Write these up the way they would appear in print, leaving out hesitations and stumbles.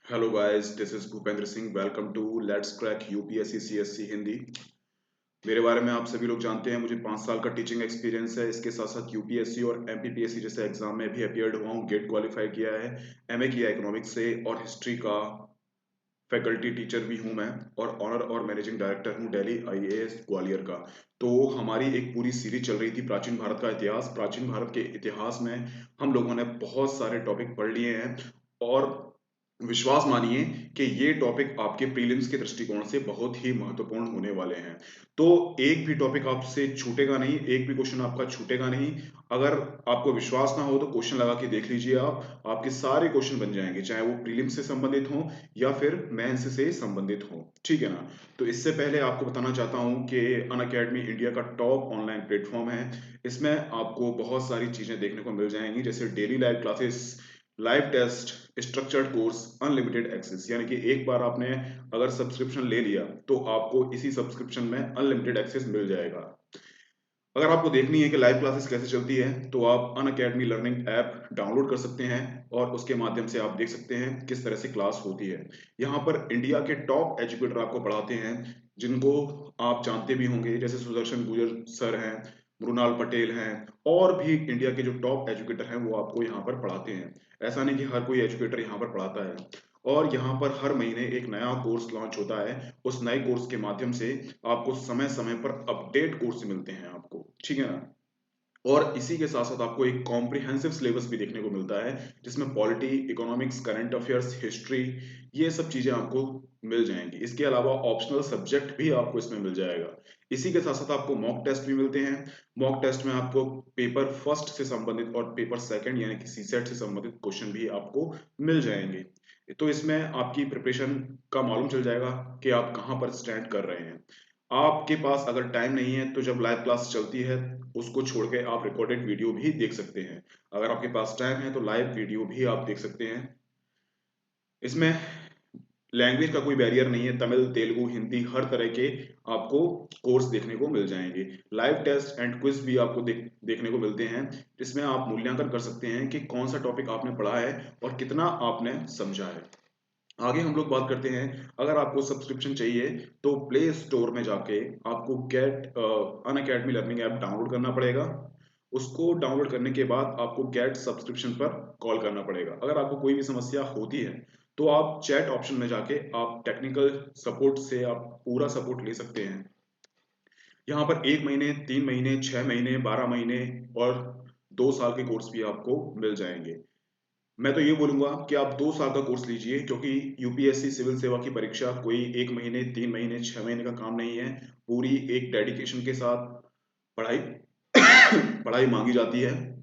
Hello guys, this is Bhupendra Singh. Welcome to let's crack UPSC CSC Hindi. मेरे बारे में आप सभी लोग जानते हैं, मुझे 5 साल का टीचिंग एक्सपीरियंस है। इसके साथ साथ यूपीएससी और एमपीपीएससी जैसे एग्जाम में भी अपियर्ड हुआ हूँ, गेट क्वालिफाई किया है, एमए किया इकोनॉमिक्स से और हिस्ट्री का फैकल्टी टीचर भी हूँ मैं, और ऑनर और मैनेजिंग डायरेक्टर हूँ दिल्ली आईएएस ग्वालियर का। तो हमारी एक पूरी सीरीज चल रही थी प्राचीन भारत का इतिहास। प्राचीन भारत के इतिहास में हम लोगों ने बहुत सारे टॉपिक पढ़ लिए हैं, और विश्वास मानिए कि ये टॉपिक आपके प्रीलिम्स के दृष्टिकोण से बहुत ही महत्वपूर्ण होने वाले हैं। तो एक भी टॉपिक आपसे छूटेगा नहीं, एक भी क्वेश्चन आपका छूटेगा नहीं। अगर आपको विश्वास ना हो तो क्वेश्चन लगा के देख लीजिए, आप आपके सारे क्वेश्चन बन जाएंगे, चाहे वो प्रीलिम्स से संबंधित हो या फिर मेंस से संबंधित हो। ठीक है ना। तो इससे पहले आपको बताना चाहता हूं कि अनअकैडमी इंडिया का टॉप ऑनलाइन प्लेटफॉर्म है। इसमें आपको बहुत सारी चीजें देखने को मिल जाएंगी, जैसे daily live classes, live test, structured course, unlimited access. यानी कि एक बार आपने अगर सब्सक्रिप्शन ले लिया तो आपको इसी सब्सक्रिप्शन में अनलिमिटेड एक्सेस मिल जाएगा। अगर आपको देखनी है कि लाइव क्लासेस कैसे चलती है तो आप अनअकैडमी लर्निंग ऐप डाउनलोड कर सकते हैं, और उसके माध्यम से आप देख सकते हैं किस तरह से क्लास होती है। यहाँ पर इंडिया के टॉप एजुकेटर आपको पढ़ाते हैं, जिनको आप जानते भी होंगे, जैसे सुदर्शन गुजर सर हैं, मृणाल पटेल हैं, और भी इंडिया के जो टॉप एजुकेटर हैं वो आपको यहाँ पर पढ़ाते हैं। ऐसा नहीं कि हर कोई एजुकेटर यहाँ पर पढ़ाता है। और यहाँ पर हर महीने एक नया कोर्स लॉन्च होता है। उस नए कोर्स के माध्यम से आपको समय समय पर अपडेट कोर्स मिलते हैं आपको। ठीक है ना। और इसी के साथ साथ आपको एक कॉम्प्रिहेंसिव सिलेबस भी देखने को मिलता है, जिसमें polity, economics, current affairs, history, ये सब चीजें आपको मिल जाएंगी। इसके अलावा ऑप्शनल सब्जेक्ट भी आपको इसमें मिल जाएगा। इसी के साथ साथ आपको मॉक टेस्ट भी मिलते हैं। मॉक टेस्ट में आपको पेपर फर्स्ट से संबंधित और पेपर सेकंड यानी कि सीसेट से संबंधित क्वेश्चन भी आपको मिल जाएंगे। तो इसमें आपकी प्रिपरेशन का मालूम चल जाएगा कि आप कहाँ पर स्टैंड कर रहे हैं। आपके पास अगर टाइम नहीं है तो जब लाइव क्लास चलती है उसको छोड़ के आप रिकॉर्डेड वीडियो भी देख सकते हैं। अगर आपके पास टाइम है तो लाइव वीडियो भी आप देख सकते हैं। इसमें लैंग्वेज का कोई बैरियर नहीं है, तमिल, तेलुगु, हिंदी, हर तरह के आपको कोर्स देखने को मिल जाएंगे। लाइव टेस्ट एंड क्विज भी आपको देखने को मिलते हैं, जिसमें आप मूल्यांकन कर सकते हैं कि कौन सा टॉपिक आपने पढ़ा है और कितना आपने समझा है। आगे हम लोग बात करते हैं, अगर आपको सब्सक्रिप्शन चाहिए तो प्ले स्टोर में जाके आपको गेट अन अकेडमी लर्निंग ऐप डाउनलोड करना पड़ेगा। उसको डाउनलोड करने के बाद आपको गेट सब्सक्रिप्शन पर कॉल करना पड़ेगा। अगर आपको कोई भी समस्या होती है तो आप चैट ऑप्शन में जाके आप टेक्निकल सपोर्ट से आप पूरा सपोर्ट ले सकते हैं। यहाँ पर 1 महीने, 3 महीने, 6 महीने, 12 महीने और 2 साल के कोर्स भी आपको मिल जाएंगे। मैं तो ये बोलूंगा कि आप 2 साल का कोर्स लीजिए, क्योंकि यूपीएससी सिविल सेवा की परीक्षा कोई 1 महीने, 3 महीने, 6 महीने का काम नहीं है। पूरी एक डेडिकेशन के साथ पढ़ाई पढ़ाई मांगी जाती है।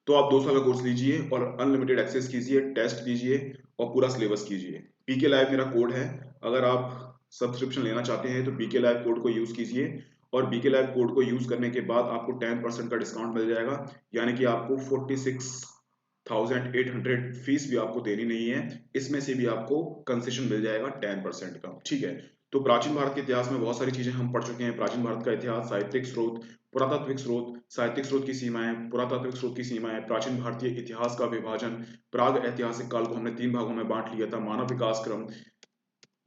तो आप 2 साल का कोर्स लीजिए और अनलिमिटेड एक्सेस कीजिए, टेस्ट दीजिए और पूरा सिलेबस कीजिए। बीके लाइव मेरा कोड है। अगर आप सब्सक्रिप्शन लेना चाहते हैं तो बीके लाइव कोड को यूज कीजिए, और बीके लाइव कोड को यूज करने के बाद आपको 10% का डिस्काउंट मिल जाएगा। यानी कि आपको 46,800 फीस भी आपको देनी नहीं है। इसमें से भी आपको कंसेशन मिल जाएगा 10% का। ठीक है। तो प्राचीन भारत के इतिहास में बहुत सारी चीजें हम पढ़ चुके हैं। प्राचीन भारत का इतिहास, साहित्यिक स्रोत, पुरातात्विक स्रोत, साहित्यिक स्रोत की सीमाएं, पुरातात्विक स्रोत की सीमाएं, प्राचीन भारतीय इतिहास का विभाजन, प्राग ऐतिहासिक काल को हमने 3 भागों में बांट लिया था, मानव विकास क्रम,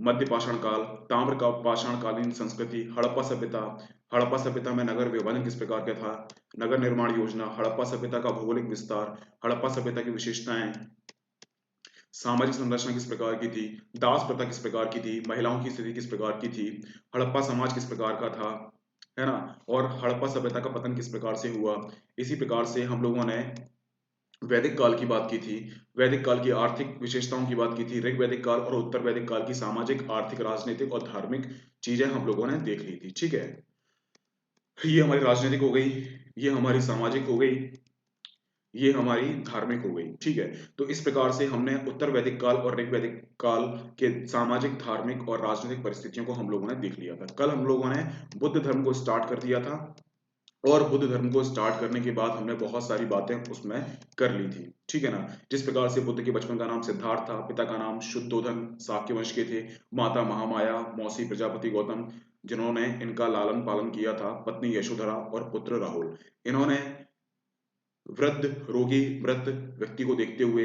मध्य पाषाण काल, ताम्र का पाषाण कालीन संस्कृति, हड़प्पा सभ्यता। हड़प्पा सभ्यता में नगर विभाजन किस प्रकार का था, नगर निर्माण योजना, हड़प्पा सभ्यता का भौगोलिक विस्तार, हड़प्पा सभ्यता की विशेषताएं, सामाजिक संरचना किस प्रकार की थी, दास प्रथा किस प्रकार की थी, महिलाओं की स्थिति किस प्रकार की थी, हड़प्पा समाज किस प्रकार का था, है ना। और हड़प्पा सभ्यता का पतन किस प्रकार से हुआ। इसी प्रकार से हम लोगों ने वैदिक काल की बात की थी, वैदिक काल की आर्थिक विशेषताओं की बात की थी, ऋग वैदिक काल और उत्तर वैदिक काल की सामाजिक, आर्थिक, राजनीतिक और धार्मिक चीजें हम लोगों ने देख ली थी। ठीक है। ये हमारी राजनीतिक हो गई, ये हमारी सामाजिक हो गई, ये हमारी धार्मिक हो गई। ठीक है। तो इस प्रकार से हमने उत्तर वैदिक काल और ऋग वैदिक काल के सामाजिक, धार्मिक और राजनीतिक परिस्थितियों को हम लोगों ने देख लिया था। कल हम लोगों ने बुद्ध धर्म को स्टार्ट कर दिया था, और बुद्ध धर्म को स्टार्ट करने के बाद हमने बहुत सारी बातें उसमें कर ली थी। ठीक है ना। जिस प्रकार से बुद्ध के बचपन का नाम सिद्धार्थ था, पिता का नाम शुद्धोधन शाक्य वंश के थे, माता महामाया, मौसी प्रजापति गौतम, जिन्होंने इनका लालन पालन किया था, पत्नी यशोधरा और पुत्र राहुल। इन्होंने वृद्ध, रोगी, मृत व्यक्ति को देखते हुए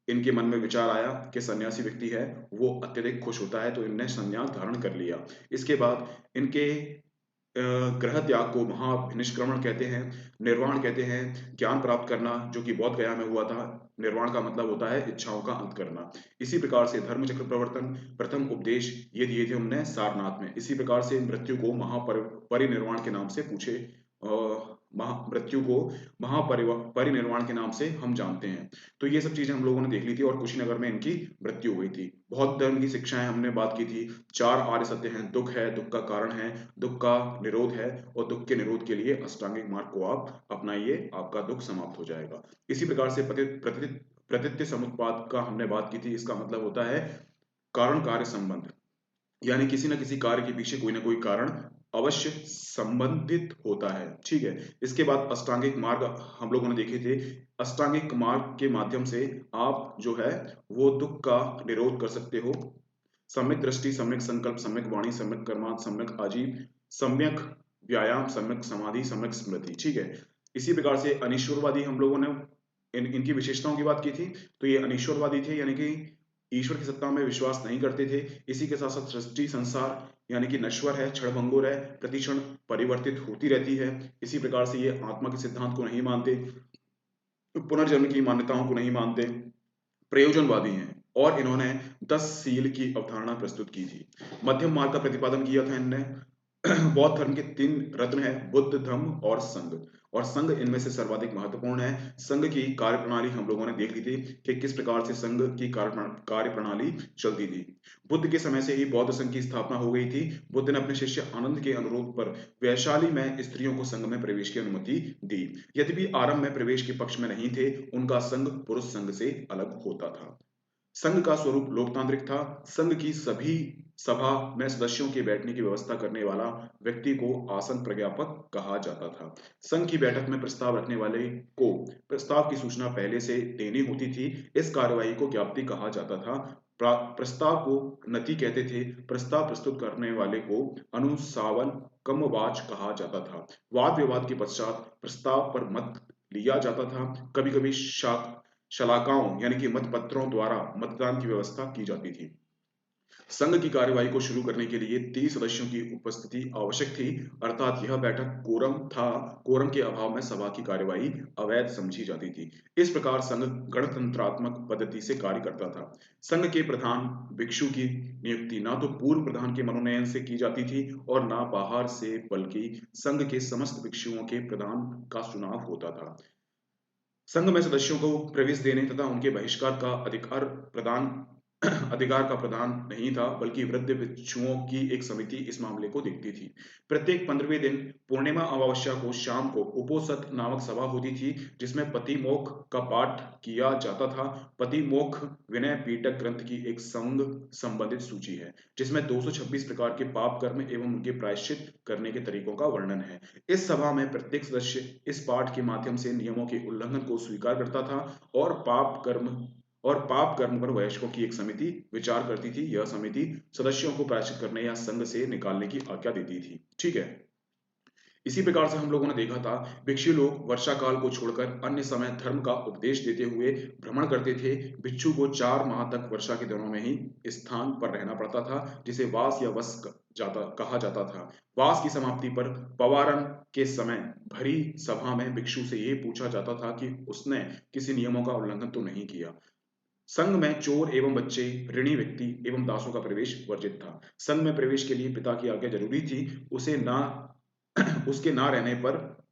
इनके मन में विचार आया कि सन्यासी व्यक्ति है वो अत्यधिक खुश होता है, तो इनने संन्यास धारण कर लिया। इसके बाद इनके ग्रह त्याग को महानिष्क्रमण कहते हैं, निर्वाण कहते हैं, ज्ञान प्राप्त करना, जो कि बोध गया में हुआ था। निर्वाण का मतलब होता है इच्छाओं का अंत करना। इसी प्रकार से धर्म चक्र प्रवर्तन, प्रथम उपदेश ये दिए थे उन्होंने सारनाथ में। इसी प्रकार से मृत्यु को परिनिर्वाण के नाम से पूछे, मृत्यु को परिनिर्वाण के नाम से हम जानते हैं। तो ये सब चीजें हम लोगों ने देख ली थी और कुशीनगर में इनकी मृत्यु हुई थी। बौद्ध धर्म की शिक्षाएं हमने बात की थी। 4 आर्य सत्य हैं, दुख है, दुख का कारण है, दुख का निरोध है, और दुख के निरोध के लिए अष्टांगिक मार्ग को आप अपनाइए, आपका दुख समाप्त हो जाएगा। इसी प्रकार से प्रतीत्य समुत्पाद का हमने बात की थी। इसका मतलब होता है कारण कार्य संबंध, यानी किसी न किसी कार्य के पीछे कोई ना कोई कारण अवश्य संबंधित होता है। ठीक है। इसके बाद अष्टांगिक मार्ग हम लोगों ने देखे थे। अष्टांगिक मार्ग के माध्यम से आप जो है वो दुख का निरोध कर सकते हो। सम्यक दृष्टि, सम्यक संकल्प, सम्यक वाणी, सम्यक कर्मांत, सम्यक आजीव, सम्यक व्यायाम, सम्यक समाधि, सम्यक स्मृति। ठीक है। इसी प्रकार से अनीश्वरवादी हम लोगों ने इनकी विशेषताओं की बात की थी। तो ये अनीश्वरवादी थे, यानी कि ईश्वर की सत्ता में विश्वास नहीं करते थे। इसी के साथ साथ सृष्टि संसार यानी कि नश्वर है, क्षणभंगुर है, प्रतिक्षण परिवर्तित होती रहती है। इसी प्रकार से ये आत्मा के सिद्धांत को नहीं मानते, पुनर्जन्म की मान्यताओं को नहीं मानते, प्रयोजनवादी हैं। और इन्होंने 10 सील की अवधारणा प्रस्तुत की थी। मध्यम मार्ग का प्रतिपादन किया था इनने। बौद्ध धर्म के 3 रत्न है, बुद्ध, धम्म और संघ। और संघ इनमें से सर्वाधिक महत्वपूर्ण है। संघ की कार्यप्रणाली हम लोगों ने देख ली थी कि किस प्रकार से संघ की कार्यप्रणाली चलती थी। बुद्ध के समय से ही बौद्ध संघ की स्थापना हो गई थी। बुद्ध ने अपने शिष्य आनंद के अनुरोध पर वैशाली में स्त्रियों को संघ में प्रवेश की अनुमति दी। यद्यपि आरंभ में प्रवेश के पक्ष में नहीं थे, उनका संघ पुरुष संघ से अलग होता था। संघ का स्वरूप लोकतांत्रिक था। संघ की सभी सभा में सदस्यों के बैठने की व्यवस्था करने वाला व्यक्ति को आसन प्रज्ञापक कहा जाता था। संघ की बैठक में प्रस्ताव रखने वाले को प्रस्ताव की सूचना पहले से देनी होती थी। इस कार्यवाही को ज्ञप्ति कहा जाता था। प्रस्ताव को नति कहते थे। प्रस्ताव प्रस्तुत करने वाले को अनुसावन कमवाच कहा जाता था। वाद विवाद के पश्चात प्रस्ताव पर मत लिया जाता था। कभी कभी शलाकाओं यानी कि मतपत्रों द्वारा मतदान की व्यवस्था की जाती थी। संघ की कार्यवाही को शुरू करने के लिए 30 सदस्यों की उपस्थिति आवश्यक थी, अर्थात यह बैठक कोरम था। कोरम के अभाव में सभा की कार्यवाही अवैध समझी जाती थी। इस प्रकार संघ गणतंत्रात्मक पद्धति से कार्य करता था। संघ के प्रधान भिक्षु की नियुक्ति ना तो पूर्व प्रधान के मनोनयन से की जाती थी और ना बाहर से, बल्कि संघ के समस्त भिक्षुओं के प्रधान का चुनाव होता था। संघ में सदस्यों को प्रवेश देने तथा उनके बहिष्कार का अधिकार का प्रदान नहीं था, बल्कि वृद्ध भिक्षुओं की एक समिति इस मामले को देखती थी। प्रत्येक 15वें दिन पूर्णिमा अमावस्या को शाम को उपोसत नामक सभा होती थी, जिसमें पतिमोक्ष का पाठ किया जाता था। पतिमोक्ष विनय पीटक ग्रंथ की एक संघ संबंधित सूची है, जिसमें 226 प्रकार के पाप कर्म एवं उनके प्रायश्चित करने के तरीकों का वर्णन है। इस सभा में प्रत्येक सदस्य इस पाठ के माध्यम से नियमों के उल्लंघन को स्वीकार करता था और पाप कर्म पर वयस्कों की एक समिति विचार करती थी। यह समिति सदस्यों को प्रायश्चित करने या संघ से निकालने की आज्ञा देती थी। ठीक है। इसी प्रकार से हम लोगों ने देखा था भिक्षु लोग वर्षा काल को छोड़कर अन्य समय धर्म का उपदेश देते हुए भ्रमण करते थे। भिक्षु को 4 माह तक वर्षा के दिनों में ही स्थान पर रहना पड़ता था, जिसे वास या वस कहा जाता था। वास की समाप्ति पर पवारण के समय भरी सभा में भिक्षु से यह पूछा जाता था कि उसने किसी नियमों का उल्लंघन तो नहीं किया। संघ में चोर एवं बच्चे, ऋणी व्यक्ति एवं दासों का प्रवेश वर्जित था। संघ में प्रवेश के लिए पिता की आज्ञा जरूरी थी। उसके ना रहने पर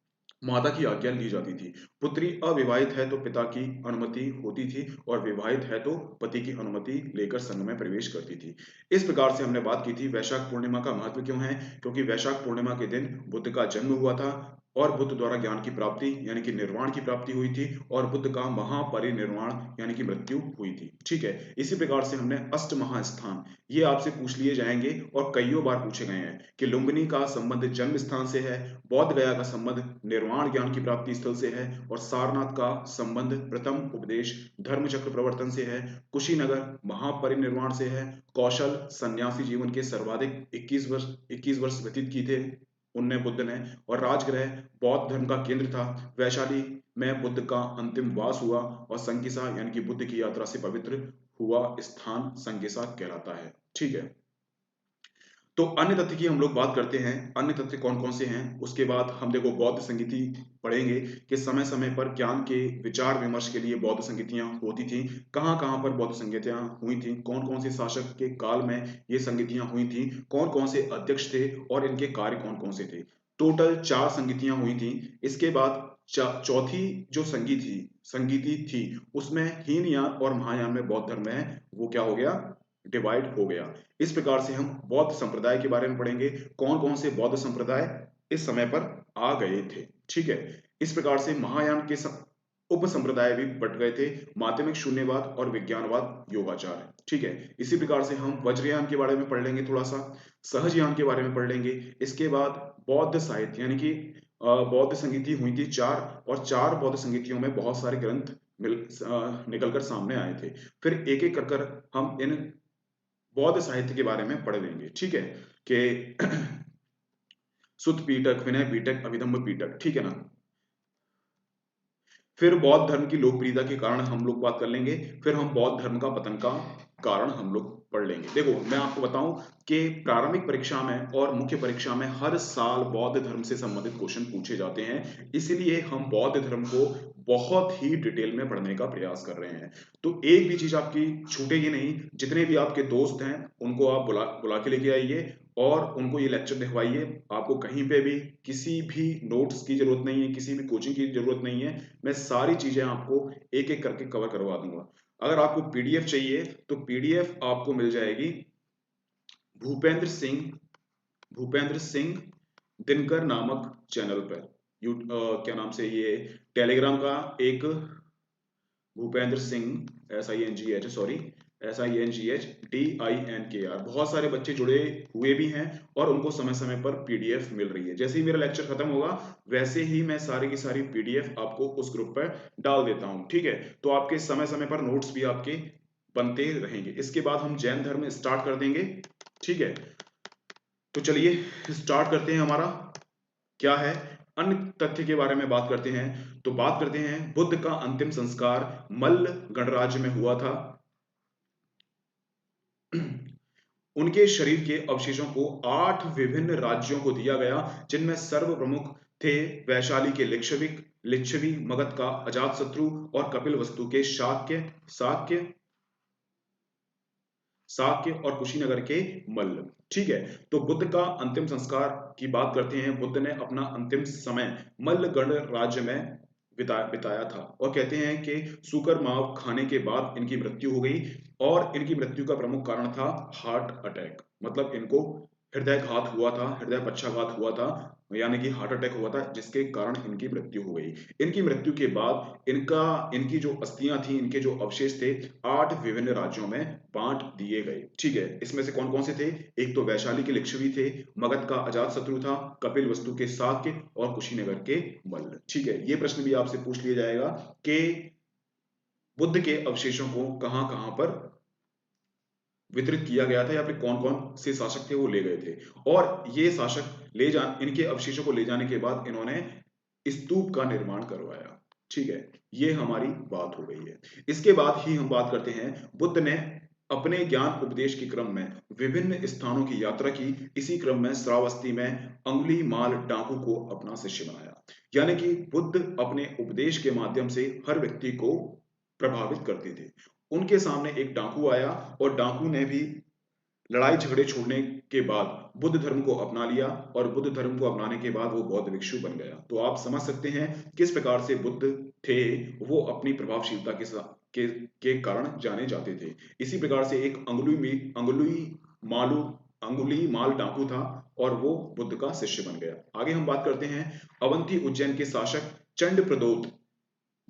माता की आज्ञा ली जाती थी। पुत्री अविवाहित है तो पिता की अनुमति होती थी और विवाहित है तो पति की अनुमति लेकर संघ में प्रवेश करती थी। इस प्रकार से हमने बात की थी वैशाख पूर्णिमा का महत्व क्यों है, क्योंकि वैशाख पूर्णिमा के दिन बुद्ध का जन्म हुआ था और बुद्ध द्वारा ज्ञान की प्राप्ति यानी कि निर्वाण की प्राप्ति हुई थी और बुद्ध का महापरिनिर्वाण यानी कि मृत्यु हुई थी। ठीक है। इसी प्रकार से हमने अष्ट महास्थान ये आपसे पूछ लिए जाएंगे और कईयों बार पूछे गए हैं कि लुम्बिनी का संबंध जन्म स्थान से है, बौद्ध गया का संबंध निर्वाण ज्ञान की प्राप्ति स्थल से है और सारनाथ का संबंध प्रथम उपदेश धर्म चक्र प्रवर्तन से है, कुशीनगर महापरिनिर्वाण से है, कौशल सन्यासी जीवन के सर्वाधिक 21 वर्ष व्यतीत की थे उनने बुद्ध ने, और राजगृह बौद्ध धर्म का केंद्र था, वैशाली में बुद्ध का अंतिम वास हुआ और संकिसा यानी कि बुद्ध की यात्रा से पवित्र हुआ स्थान संकिसा कहलाता है। ठीक है, तो अन्य तथ्य की हम लोग बात करते हैं। अन्य तथ्य कौन कौन से हैं, उसके बाद हम देखो बौद्ध संगीति पढ़ेंगे कि समय समय पर ज्ञान के विचार विमर्श के लिए बौद्ध संगीतियां होती थी। कहाँ कहाँ पर बौद्ध संगीतियां हुई थी, कौन कौन से शासक के काल में ये संगीतियां हुई थी, कौन कौन से अध्यक्ष थे और इनके कार्य कौन कौन से थे। टोटल 4 संगीतियां हुई थी। इसके बाद चौथी जो संगीति थी उसमें हीनयान और महायान में बौद्ध धर्म है वो क्या हो गया, डिवाइड हो गया। इस प्रकार से हम बौद्ध संप्रदाय के बारे में पढ़ेंगे, कौन कौन से बौद्ध संप्रदाय इस समय पर आ गए थे। ठीक है, इस प्रकार से महायान के उप संप्रदाय भी बट गए थे, माध्यमिक शून्यवाद और विज्ञानवाद योगाचार। ठीक है, इसी प्रकार से हम वज्रयान के बारे में पढ़ लेंगे, थोड़ा सा सहजयान के बारे में पढ़ लेंगे। इसके बाद बौद्ध साहित्य यानी कि बौद्ध संगीति हुई थी 4 और 4 बौद्ध संगीतियों में बहुत सारे ग्रंथ निकलकर सामने आए थे। फिर एक एक कर हम इन बौद्ध साहित्य के बारे में पढ़ लेंगे। ठीक है, कि सुत्त पीटक, विनय पीटक, अभिधम्म पीटक, ठीक है ना। फिर बौद्ध धर्म की लोकप्रियता के कारण हम लोग बात कर लेंगे। फिर हम बौद्ध धर्म का पतन का कारण हम लोग पढ़ लेंगे। देखो मैं आपको बताऊं कि प्रारंभिक परीक्षा में और मुख्य परीक्षा में हर साल बौद्ध धर्म से संबंधित क्वेश्चन पूछे जाते हैं, इसलिए हम बौद्ध धर्म को बहुत ही डिटेल में पढ़ने का प्रयास कर रहे हैं। तो एक भी चीज आपकी छूटेगी नहीं। जितने भी आपके दोस्त हैं उनको आप बुला बुला के लेके आइए और उनको ये लेक्चर दिखवाइए। आपको कहीं पे भी किसी भी नोट्स की जरूरत नहीं है, किसी भी कोचिंग की जरूरत नहीं है। मैं सारी चीजें आपको एक एक करके कवर करवा दूंगा। अगर आपको पीडीएफ चाहिए तो पीडीएफ आपको मिल जाएगी भूपेंद्र सिंह दिनकर नामक चैनल पर। क्या नाम से, ये टेलीग्राम का एक भूपेंद्र सिंह SINGH बहुत सारे बच्चे जुड़े हुए भी हैं और उनको समय समय पर पीडीएफ मिल रही है। जैसे ही मेरा लेक्चर खत्म होगा वैसे ही मैं सारी की सारी पीडीएफ आपको उस ग्रुप पर डाल देता हूं। ठीक है, तो आपके समय समय पर नोट्स भी आपके बनते रहेंगे। इसके बाद हम जैन धर्म स्टार्ट कर देंगे। ठीक है, तो चलिए स्टार्ट करते हैं। हमारा क्या है, अन्य तथ्य के बारे में बात करते हैं। तो बात करते हैं बुद्ध का अंतिम संस्कार मल्ल गणराज्य में हुआ था। उनके शरीर के अवशेषों को 8 विभिन्न राज्यों को दिया गया, जिनमें सर्व प्रमुख थे वैशाली के लिच्छवी, मगध का अजातशत्रु और कपिलवस्तु के शाक्य और कुशीनगर के मल्ल। ठीक है, तो बुद्ध का अंतिम संस्कार की बात करते हैं। बुद्ध ने अपना अंतिम समय मल्ल गणराज्य में बिताया था और कहते हैं कि सूकर मांव खाने के बाद इनकी मृत्यु हो गई और इनकी मृत्यु का प्रमुख कारण था हार्ट अटैक। मतलब इनको हृदय घात हुआ था, हृदय पक्षाघात हुआ था, यानी कि हार्ट अटैक हुआ था, जिसके कारण इनकी मृत्यु हो गई। इनकी मृत्यु के बाद इनकी जो अस्थियां थी, इनके जो अवशेष थे 8 विभिन्न राज्यों में बांट दिए गए। ठीक है, इसमें से कौन कौन से थे, एक तो वैशाली के लिच्छवी थे, मगध का अजातशत्रु था, कपिल वस्तु के शाक्य और कुशीनगर के मल्ल। ठीक है, ये प्रश्न भी आपसे पूछ लिया जाएगा कि बुद्ध के अवशेषों को कहां कहां पर वितरित किया गया था या फिर कौन कौन से शासक थे वो ले गए थे, और ये शासक इनके अवशेषों को ले जाने के बाद इन्होंने स्तूप का निर्माण करवाया। ठीक है, ये हमारी बात हो गई है। इसके बाद ही हम बात करते हैं बुद्ध ने अपने ज्ञान उपदेश के क्रम में विभिन्न स्थानों की यात्रा की। इसी क्रम में श्रावस्ती में अंगुलीमाल डाकू को अपना शिष्य बनाया। यानी कि बुद्ध अपने उपदेश के माध्यम से हर व्यक्ति को प्रभावित करते थे। उनके सामने एक डाकू आया और डाकू ने भी लड़ाई झगड़े छोड़ने के बाद बुद्ध धर्म को अपना लिया और बुद्ध धर्म को अपनाने के बाद वो बौद्ध भिक्षु बन गया। तो आप समझ सकते हैं किस प्रकार से बुद्ध थे, वो अपनी प्रभावशीलता के कारण जाने जाते थे। इसी प्रकार से एक अंगुली माल डाकू था और वो बुद्ध का शिष्य बन गया। आगे हम बात करते हैं अवंती उज्जैन के शासक चंड प्रदोत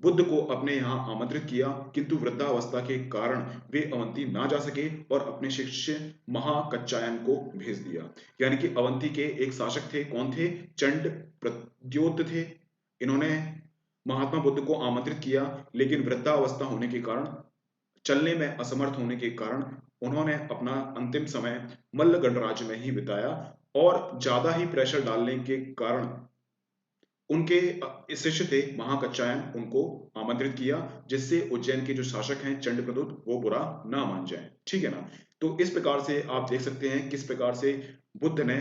बुद्ध को अपने यहाँ आमंत्रित किया, किंतु वृद्धावस्था के कारण वे अवंती ना जा सके और अपने शिष्य महाकच्चायन को भेज दिया। यानी कि अवंती के एक शासक थे, कौन थे, चंड प्रद्योत थे। इन्होंने महात्मा बुद्ध को आमंत्रित किया, लेकिन वृद्धावस्था होने के कारण, चलने में असमर्थ होने के कारण उन्होंने अपना अंतिम समय मल्ल गणराज्य में ही बिताया और ज्यादा ही प्रेशर डालने के कारण उनके शिष्य थे महाकच्छायन, उनको आमंत्रित किया, जिससे उज्जैन के जो शासक हैं चंडप्रद्युत वो बुरा ना मान जाए, ठीक है ना। तो इस प्रकार से आप देख सकते हैं किस प्रकार से बुद्ध ने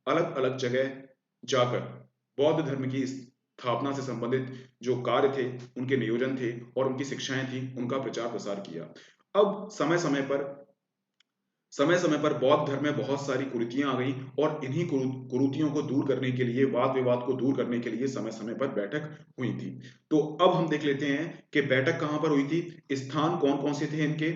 अलग अलग जगह जाकर बौद्ध धर्म की स्थापना से संबंधित जो कार्य थे, उनके नियोजन थे और उनकी शिक्षाएं थी, उनका प्रचार प्रसार किया। अब समय समय पर बौद्ध धर्म में बहुत सारी कुरीतियां आ गई और इन्हीं कुरीतियों को दूर करने के लिए, वाद विवाद को दूर करने के लिए समय समय पर बैठक हुई थी। तो अब हम देख लेते हैं कि बैठक कहां पर हुई थी, स्थान कौन कौन से थे इनके,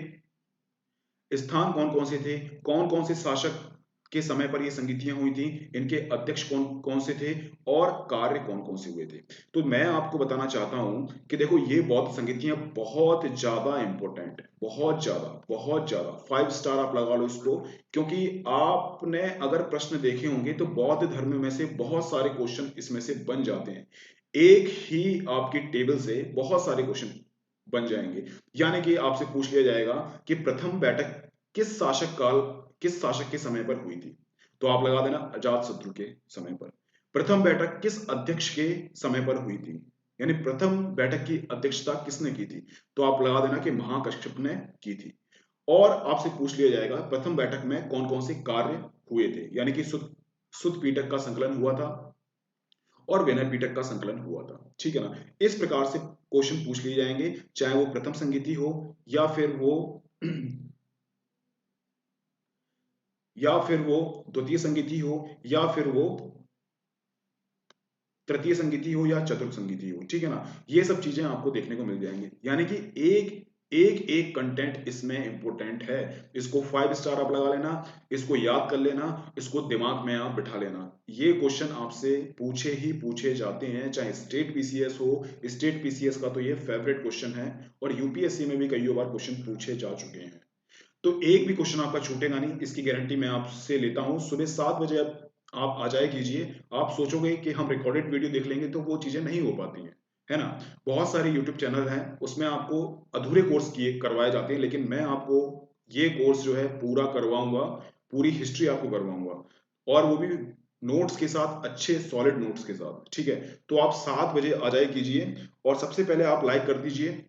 स्थान कौन कौन से थे, कौन कौन से शासक के समय पर ये संगीतियां हुई थी, इनके अध्यक्ष कौन कौन से थे और कार्य कौन कौन से हुए थे। तो मैं आपको बताना चाहता हूं कि देखो ये बौद्ध संगीतियां बहुत ज्यादा इंपॉर्टेंट है, बहुत ज्यादा 5 स्टार आप लगा लो इसको। क्योंकि आपने अगर प्रश्न देखे होंगे तो बौद्ध धर्म में से बहुत सारे क्वेश्चन इसमें से बन जाते हैं, एक ही आपकी टेबल से बहुत सारे क्वेश्चन बन जाएंगे। यानी कि आपसे पूछ लिया जाएगा कि प्रथम बैठक किस शासक के समय पर हुई थी, तो आप लगा देना अजात शत्रु के समय पर। प्रथम बैठक किस अध्यक्ष के समय पर हुई थी, यानी प्रथम बैठक की अध्यक्षता किसने की थी, तो आप लगा देना कि महाकश्यप ने की थी। और आपसे पूछ लिया जाएगा प्रथम बैठक में कौन कौन से कार्य हुए थे, यानी कि सुत पीटक का संकलन हुआ था और विनय पीटक का संकलन हुआ था, ठीक है ना। इस प्रकार से क्वेश्चन पूछ लिए जाएंगे, चाहे वो प्रथम संगीति हो या फिर वो या फिर वो द्वितीय संगीति हो या फिर वो तृतीय संगीति हो या चतुर्थ संगीति हो, ठीक है ना। ये सब चीजें आपको देखने को मिल जाएंगे, यानी कि एक एक एक कंटेंट इसमें इंपॉर्टेंट है। इसको 5 स्टार आप लगा लेना, इसको याद कर लेना, इसको दिमाग में आप बिठा लेना। ये क्वेश्चन आपसे पूछे ही पूछे जाते हैं, चाहे स्टेट पीसीएस हो। स्टेट पीसीएस का तो ये फेवरेट क्वेश्चन है और यूपीएससी में भी कई बार क्वेश्चन पूछे जा चुके हैं। तो एक भी क्वेश्चन आपका छूटेगा नहीं, इसकी गारंटी मैं आपसे लेता हूं। सुबह 7 बजे आप आ जाए कीजिए। आप सोचोगे कि हम रिकॉर्डेड वीडियो देख लेंगे, तो वो चीजें नहीं हो पाती हैं, है ना। बहुत सारे यूट्यूब चैनल हैं, उसमें आपको अधूरे कोर्स किए करवाए जाते हैं, लेकिन मैं आपको ये कोर्स जो है पूरा करवाऊंगा, पूरी हिस्ट्री आपको करवाऊंगा और वो भी नोट्स के साथ, अच्छे सॉलिड नोट्स के साथ, ठीक है। तो आप 7 बजे आ जाए कीजिए और सबसे पहले आप लाइक कर दीजिए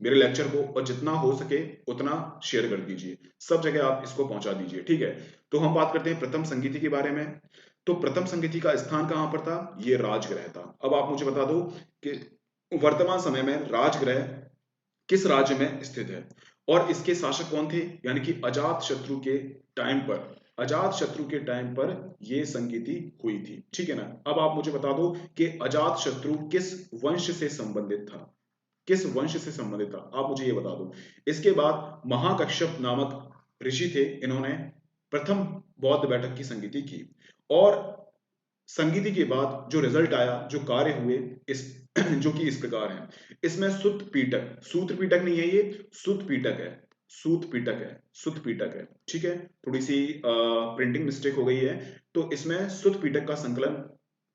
मेरे लेक्चर को, और जितना हो सके उतना शेयर कर दीजिए, सब जगह आप इसको पहुंचा दीजिए, ठीक है। तो हम बात करते हैं प्रथम संगीति के बारे में। तो प्रथम संगीति का स्थान कहां पर था, ये राजगृह था। अब आप मुझे बता दो कि वर्तमान समय में राजगृह किस राज्य में स्थित है और इसके शासक कौन थे, यानी कि अजात शत्रु के टाइम पर, अजात शत्रु के टाइम पर यह संगीति हुई थी, ठीक है ना। अब आप मुझे बता दो कि अजात शत्रु किस वंश से संबंधित था, किस वंश से संबंधित था, आप मुझे ये बता दो। इसके बाद महाकश्यप नामक ऋषि थे, इन्होंने प्रथम बौद्ध बैठक की संगीति की और संगीति के बाद जो रिजल्ट आया, जो कार्य हुए, इस जो कि इस प्रकार है। इसमें सुत पीटक, सूत्र पीटक नहीं है, ये सुत पीटक है, सूत पीटक है, सुत पीटक है, ठीक है। थोड़ी सी प्रिंटिंग मिस्टेक हो गई है। तो इसमें सुत पीटक का संकलन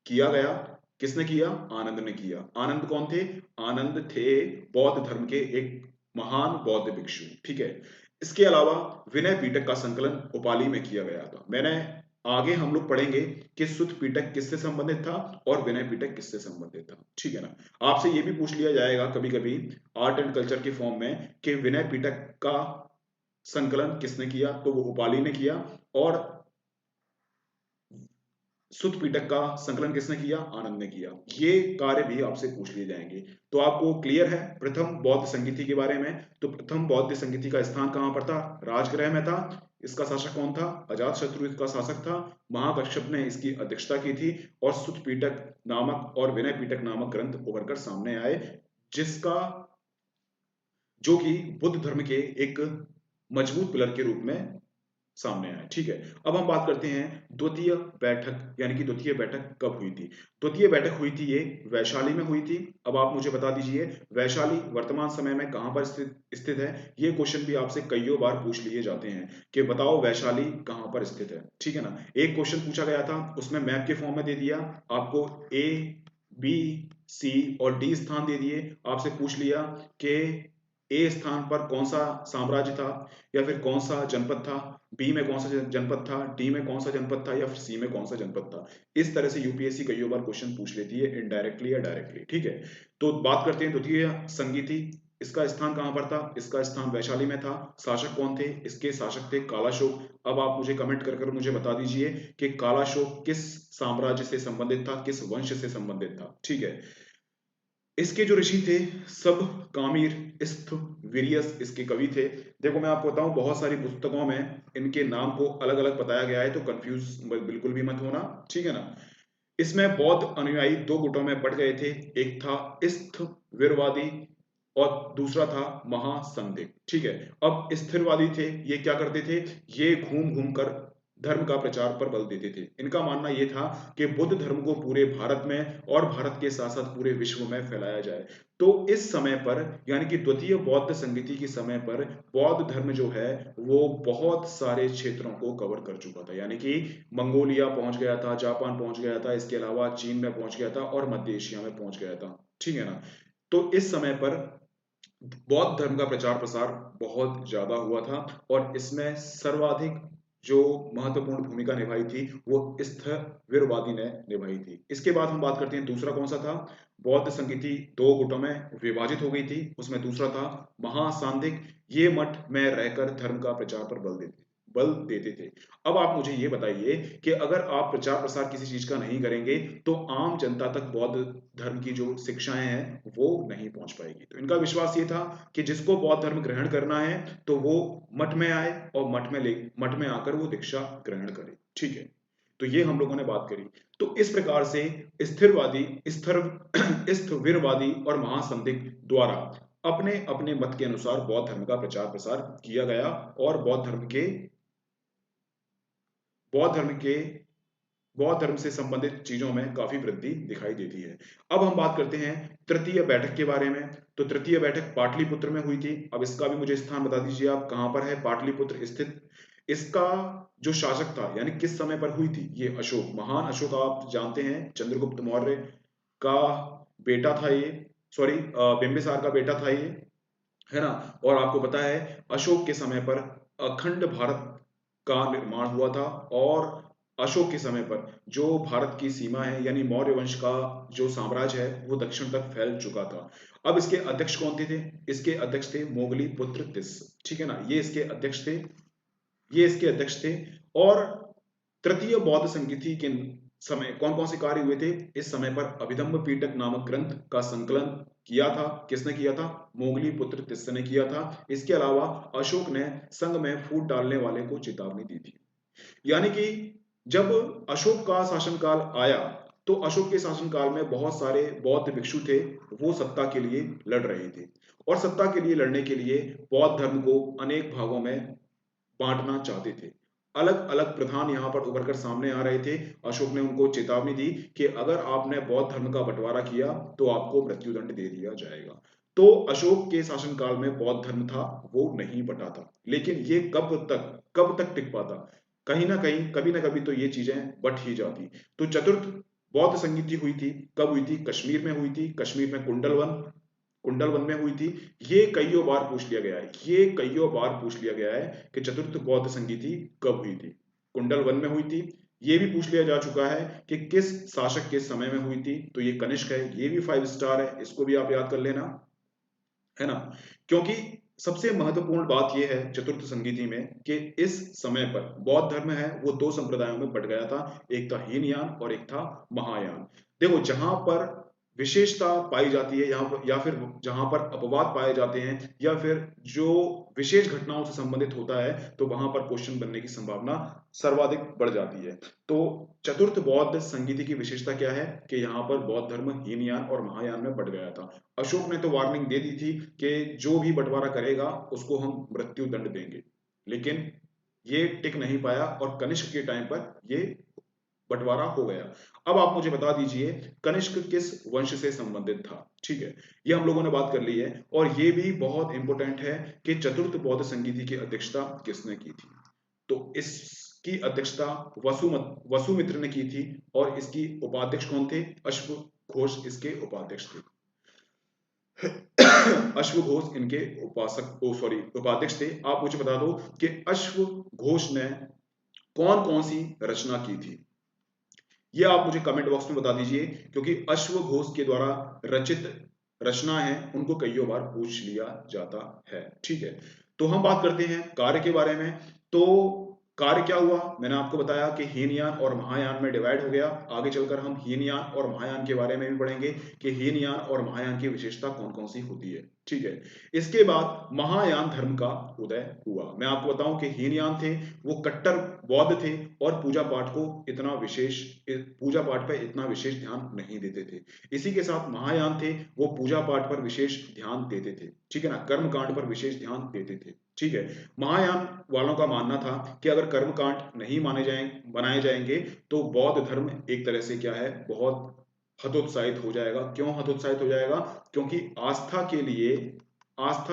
किया गया, किसने किया, आनंद ने किया। आनंद कौन थे, आनंद थे बौद्ध धर्म के एक महान बौद्ध भिक्षु, ठीक है। इसके अलावा विनय पीटक का संकलन उपाली में किया गया था। मैंने आगे हम लोग पढ़ेंगे कि सुत पीटक किससे संबंधित था और विनय पीटक किससे संबंधित था, ठीक है ना। आपसे यह भी पूछ लिया जाएगा कभी कभी आर्ट एंड कल्चर के फॉर्म में कि विनय पीटक का संकलन किसने किया, तो वो उपाली ने किया, और सुत पीटक का संकलन किसने किया, आनंद ने किया। ये कार्य भी आपसे पूछ लिए जाएंगे। तो आपको क्लियर है प्रथम बौद्ध संगीति के बारे में। तो प्रथम बौद्ध संगीति का स्थान कहां पर था, राजगृह में था। इसका शासक कौन था, अजात शत्रु इसका शासक था। महाकश्यप ने इसकी अध्यक्षता की थी और सुत पीटक नामक और विनय पीटक नामक ग्रंथ उभर कर सामने आए, जिसका जो कि बुद्ध धर्म के एक मजबूत पिलर के रूप में सामने आए, ठीक है। अब हम बात करते हैं द्वितीय बैठक, यानी कि द्वितीय बैठक कब हुई थी। द्वितीय बैठक हुई थी, ये वैशाली में हुई थी। अब आप मुझे बता दीजिए वैशाली वर्तमान समय में कहां पर स्थित है। ये क्वेश्चन भी आपसे कईयों बार पूछ लिए जाते हैं कि बताओ वैशाली कहां पर स्थित है, ठीक है ना। एक क्वेश्चन पूछा गया था, उसमें मैप के फॉर्म में दे दिया आपको, ए बी सी और डी स्थान दे दिए। आपसे पूछ लिया कि ए स्थान पर कौन सा साम्राज्य था, या फिर कौन सा जनपद था, बी में कौन सा जनपद था, डी में कौन सा जनपद था, या फिर सी में कौन सा जनपद था। इस तरह से यूपीएससी कई बार क्वेश्चन पूछ लेती है, इनडायरेक्टली या डायरेक्टली। ठीक है, तो बात करते हैं द्वितीय संगीति। इसका स्थान कहां पर था? इसका स्थान वैशाली में था। शासक कौन थे? इसके शासक थे कालाशोक। अब आप मुझे कमेंट कर कर मुझे बता दीजिए कि कालाशोक किस साम्राज्य से संबंधित था, किस वंश से संबंधित था। ठीक है, इसके जो ऋषि थे सब कामिर स्थविरियस इसके कवि थे। देखो मैं आपको बताऊं, बहुत सारी पुस्तकों में इनके नाम को अलग अलग बताया गया है, तो कंफ्यूज बिल्कुल भी मत होना। ठीक है ना। इसमें बौद्ध अनुयायी दो गुटों में बट गए थे, एक था स्थविरवादी और दूसरा था महासंदिग्ध। ठीक है, अब स्थिरवादी थे, ये क्या करते थे, ये घूम घूम कर धर्म का प्रचार पर बल देते थे। इनका मानना यह था कि बुद्ध धर्म को पूरे भारत में और भारत के साथ साथ पूरे विश्व में फैलाया जाए। तो इस समय पर यानी कि द्वितीय बौद्ध संगीति के समय पर बौद्ध धर्म जो है वो बहुत सारे क्षेत्रों को कवर कर चुका था, यानी कि मंगोलिया पहुंच गया था, जापान पहुंच गया था, इसके अलावा चीन में पहुंच गया था और मध्य एशिया में पहुंच गया था। ठीक है ना। तो इस समय पर बौद्ध धर्म का प्रचार प्रसार बहुत ज्यादा हुआ था और इसमें सर्वाधिक जो महत्वपूर्ण भूमिका निभाई थी वो स्थविरवादी ने निभाई थी। इसके बाद हम बात करते हैं दूसरा कौन सा था। बौद्ध संगीति दो गुटों में विभाजित हो गई थी, उसमें दूसरा था महासांदिक। ये मठ में रहकर धर्म का प्रचार पर बल देते थे। अब आप मुझे ये बताइए कि अगर आप प्रचार प्रसार किसी चीज का नहीं करेंगे तो आम जनता तक बौद्ध धर्म की जो शिक्षाएं हैं वो नहीं पहुंच पाएगी। तो इनका विश्वास ये था कि जिसको बौद्ध धर्म ग्रहण करना है तो वो मठ में आए और मठ में आकर वो दीक्षा ग्रहण करे। ठीक है, तो ये हम लोगों ने बात करी। तो इस प्रकार से स्थिरवादी स्थविरवादी और महासंदिग्ध द्वारा अपने अपने मत के अनुसार बौद्ध धर्म का प्रचार प्रसार किया गया और बौद्ध धर्म के बौद्ध धर्म से संबंधित चीजों में काफी वृद्धि दिखाई देती है। अब हम बात करते हैं तृतीय बैठक के बारे में। तो तृतीय बैठक पाटलिपुत्र में हुई थी। अब इसका भी मुझे स्थान बता दीजिए आप, कहां पर है पाटलिपुत्र स्थित। इसका जो शासक था यानी किस समय पर हुई थी, ये अशोक, महान अशोक, आप जानते हैं चंद्रगुप्त मौर्य का बेटा था ये, सॉरी बिंबिसार का बेटा था ये, है ना। और आपको पता है अशोक के समय पर अखंड भारत का निर्माण हुआ था और अशोक के समय पर जो भारत की सीमा है यानी मौर्य वंश का जो साम्राज्य है वो दक्षिण तक फैल चुका था। अब इसके अध्यक्ष कौन थे? इसके अध्यक्ष थे मोगली पुत्र तिस। ठीक है ना, ये इसके अध्यक्ष थे। और तृतीय बौद्ध संगीति के समय कौन कौन से कार्य हुए थे? इस समय पर अभिधम्म पीटक नामक ग्रंथ का संकलन किया था। किसने किया था? मोगली पुत्र तिस्स ने किया था। इसके अलावा अशोक ने संघ में फूट डालने वाले को चेतावनी दी थी। यानी कि जब अशोक का शासनकाल आया तो अशोक के शासनकाल में बहुत सारे बौद्ध भिक्षु थे, वो सत्ता के लिए लड़ रहे थे और सत्ता के लिए लड़ने के लिए बौद्ध धर्म को अनेक भागों में बांटना चाहते थे। अलग अलग प्रधान यहाँ पर उभर कर सामने आ रहे थे। अशोक ने उनको चेतावनी दी कि अगर आपने बौद्ध धर्म का बंटवारा किया तो आपको मृत्युदंड दे दिया जाएगा। तो अशोक के शासनकाल में बौद्ध धर्म था वो नहीं बटा था, लेकिन ये कब तक टिक पाता? कहीं ना कहीं कभी ना कभी तो ये चीजें बट ही जाती। तो चतुर्थ बौद्ध संगीति हुई थी, कब हुई थी? कश्मीर में हुई थी। कश्मीर में कुंडलवन में हुई थी। ये कईयों बार पूछ लिया गया है, ये कईयों बार पूछ लिया गया है कि चतुर्थ बौद्ध संगीति कब हुई थी? कुंडलवन में हुई थी। ये भी पूछ लिया जा चुका है कि किस शासक के समय में हुई थी, तो ये कनिष्क है। ये भी 5 स्टार है, इसको भी आप याद कर लेना, है ना। क्योंकि सबसे महत्वपूर्ण बात यह है चतुर्थ संगीति में कि इस समय पर बौद्ध धर्म है वो दो संप्रदायों में बट गया था, एक था हीनयान और एक था महायान। देखो जहां पर विशेषता पाई जाती है यहाँ पर, या फिर जहां पर अपवाद पाए जाते हैं या फिर जो विशेष घटनाओं से संबंधित होता है तो वहां पर क्वेश्चन बनने की संभावना सर्वाधिक बढ़ जाती है। तो चतुर्थ बौद्ध संगीति की विशेषता क्या है कि यहाँ पर बौद्ध धर्म हीनयान और महायान में बट गया था। अशोक ने तो वार्निंग दे दी थी कि जो भी बंटवारा करेगा उसको हम मृत्यु दंड देंगे, लेकिन ये टिक नहीं पाया और कनिष्क के टाइम पर ये बंटवारा हो गया। अब आप मुझे बता दीजिए कनिष्क किस वंश से संबंधित था। ठीक है, ये हम लोगों ने बात कर ली है और ये भी बहुत इंपॉर्टेंट है कि चतुर्थ बौद्ध संगीति की अध्यक्षता किसने की थी। तो इसकी अध्यक्षता वसुमित्र ने की थी और इसकी उपाध्यक्ष कौन थे? अश्व घोष इसके उपाध्यक्ष थे। अश्वघोष इनके उपाध्यक्ष थे। आप मुझे बता दो कि अश्वघोष ने कौन कौन सी रचना की थी, ये आप मुझे कमेंट बॉक्स में बता दीजिए, क्योंकि अश्वघोष के द्वारा रचित रचना है उनको कई बार पूछ लिया जाता है। ठीक है, तो हम बात करते हैं कार्य के बारे में। तो कार्य क्या हुआ, मैंने आपको बताया कि हीनयान और महायान में डिवाइड हो गया। आगे चलकर हम हीनयान और महायान के बारे में भी पढ़ेंगे कि हीनयान और महायान की विशेषता कौन कौन सी होती है। ठीक है, इसके बाद महायान धर्म का उदय हुआ। मैं आपको बताऊं कि हीनयान थे वो कट्टर बौद्ध थे और पूजा पाठ पर इतना विशेष ध्यान नहीं देते थे। इसी के साथ महायान थे वो पूजा पाठ पर विशेष ध्यान देते थे। ठीक है ना, कर्म कांड पर विशेष ध्यान देते थे। ठीक है, महायान वालों का मानना था कि अगर कर्म कांड नहीं बनाए जाएंगे तो बौद्ध धर्म एक तरह से क्या है, बहुत हतोत्साहित हो जाएगा। क्यों हतोत्साहित हो जाएगा, क्योंकि आस्था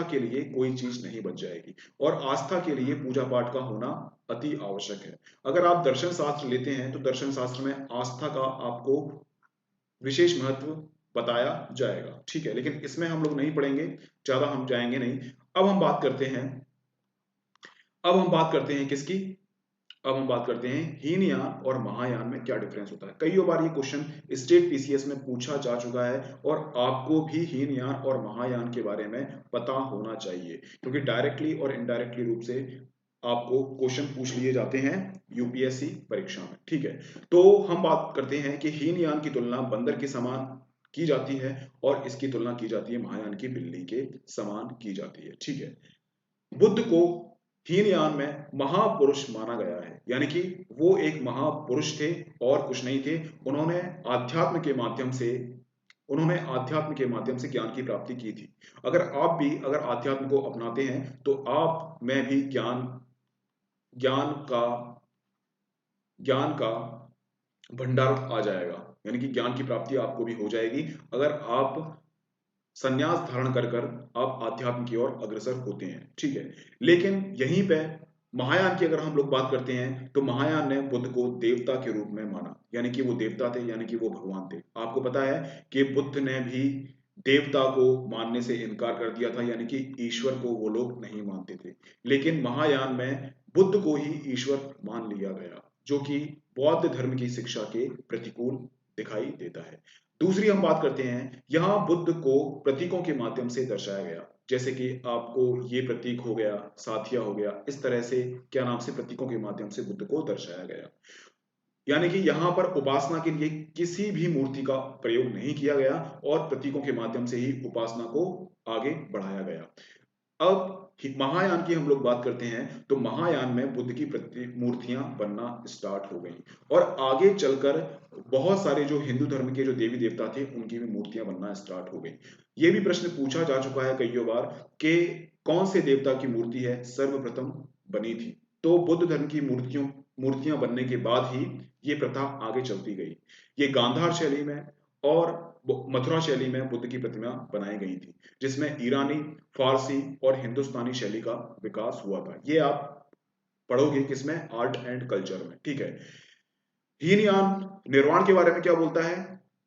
के लिए कोई चीज नहीं बच जाएगी और आस्था के लिए पूजा पाठ का होना अति आवश्यक है। अगर आप दर्शन शास्त्र लेते हैं तो दर्शन शास्त्र में आस्था का आपको विशेष महत्व बताया जाएगा। ठीक है, लेकिन इसमें हम लोग नहीं पढ़ेंगे, ज्यादा हम जाएंगे नहीं। अब हम बात करते हैं किसकी, अब हम बात करते हैं हीनयान और महायान में क्या डिफरेंस होता है। कई बार ये क्वेश्चन स्टेट पीसीएस में पूछा जा चुका है और आपको भी हीनयान और महायान के बारे में पता होना चाहिए, क्योंकि डायरेक्टली और इनडायरेक्टली रूप से आपको क्वेश्चन पूछ लिए जाते हैं यूपीएससी परीक्षा में। ठीक है, तो हम बात करते हैं कि हीनयान की तुलना बंदर के समान की जाती है और इसकी तुलना की जाती है महायान की बिल्ली के समान की जाती है। ठीक है, बुद्ध को हीनयान में महापुरुष माना गया है, यानी कि वो एक महापुरुष थे और कुछ नहीं थे। उन्होंने आध्यात्म के माध्यम से ज्ञान की प्राप्ति की थी। अगर आध्यात्म को अपनाते हैं तो आप में भी ज्ञान का ज्ञान का भंडार आ जाएगा, यानी कि ज्ञान की प्राप्ति आपको भी हो जाएगी अगर आप संन्यास धारण कर आप आध्यात्म की ओर अग्रसर होते हैं। ठीक है, लेकिन यहीं पे महायान की अगर हम लोग बात करते हैं तो महायान ने बुद्ध को देवता के रूप में माना, यानी कि वो देवता थे, यानी कि वो भगवान थे। आपको पता है कि बुद्ध ने भी देवता को मानने से इनकार कर दिया था, यानी कि ईश्वर को वो लोग नहीं मानते थे। लेकिन महायान में बुद्ध को ही ईश्वर मान लिया गया, जो कि बौद्ध धर्म की शिक्षा के प्रतिकूल दिखाई देता है। दूसरी हम बात करते हैं, यहां बुद्ध को प्रतीकों के माध्यम से दर्शाया गया, जैसे कि आपको ये प्रतीक हो गया, साथिया हो गया, इस तरह से क्या नाम से प्रतीकों के माध्यम से बुद्ध को दर्शाया गया। यानी कि यहां पर उपासना के लिए किसी भी मूर्ति का प्रयोग नहीं किया गया और प्रतीकों के माध्यम से ही उपासना को आगे बढ़ाया गया। अब महायान की हम लोग बात करते हैं तो महायान में बुद्ध की मूर्तियां बनना स्टार्ट हो गई और आगे चलकर बहुत सारे जो हिंदू धर्म के जो देवी देवता थे उनकी भी मूर्तियां बनना स्टार्ट हो गई। ये भी प्रश्न पूछा जा चुका है कई बार कि कौन से देवता की मूर्ति है सर्वप्रथम बनी थी। तो बुद्ध धर्म की मूर्तियां बनने के बाद ही ये प्रथा आगे चलती गई। ये गांधार शैली में और मथुरा शैली में बुद्ध की प्रतिमा बनाई गई थी, जिसमें ईरानी, फारसी और हिंदुस्तानी शैली का विकास हुआ था। ये आप पढ़ोगे किसमें, आर्ट एंड कल्चर में। ठीक है, हीनयान निर्वाण के बारे में क्या बोलता है,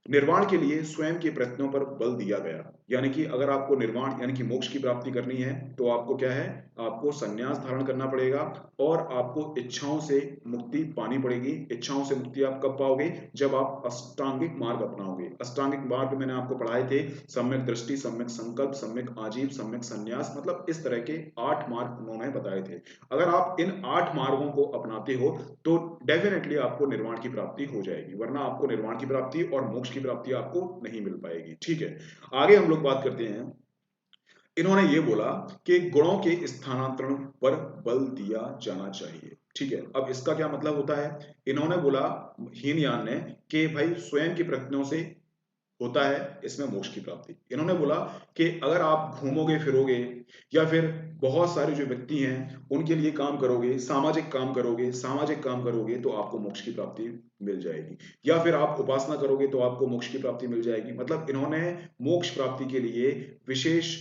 निर्वाण के लिए स्वयं के प्रयत्नों पर बल दिया गया, यानी कि अगर आपको निर्वाण यानी कि मोक्ष की प्राप्ति करनी है तो आपको क्या है, आपको संन्यास धारण करना पड़ेगा और आपको इच्छाओं से मुक्ति पानी पड़ेगी। इच्छाओं से मुक्ति आप कब पाओगे, जब आप अष्टांगिक मार्ग अपनाओगे। अष्टांगिक मार्ग मैंने आपको पढ़ाए थे, सम्यक दृष्टि, सम्यक संकल्प, सम्यक आजीव, सम्यक संन्यास, मतलब इस तरह के 8 मार्ग उन्होंने बताए थे। अगर आप इन 8 मार्गों को अपनाते हो तो डेफिनेटली आपको निर्वाण की प्राप्ति हो जाएगी, वरना आपको निर्वाण की प्राप्ति और मोक्ष की प्राप्ति आपको नहीं मिल पाएगी। ठीक है, आगे हम लोग बात करते हैं। इन्होंने ये बोला कि गुणों के स्थानांतरण पर बल दिया जाना चाहिए। ठीक है, अब इसका क्या मतलब होता है, इन्होंने बोला हीनयान ने कि भाई स्वयं के प्रयत्नों से होता है इसमें मोक्ष की प्राप्ति। इन्होंने बोला कि अगर आप घूमोगे फिरोगे या फिर बहुत सारे जो व्यक्ति हैं उनके लिए काम करोगे, सामाजिक काम करोगे तो आपको मोक्ष की प्राप्ति मिल जाएगी, या फिर आप उपासना करोगे तो आपको मोक्ष की प्राप्ति मिल जाएगी। मतलब इन्होंने मोक्ष प्राप्ति के लिए विशेष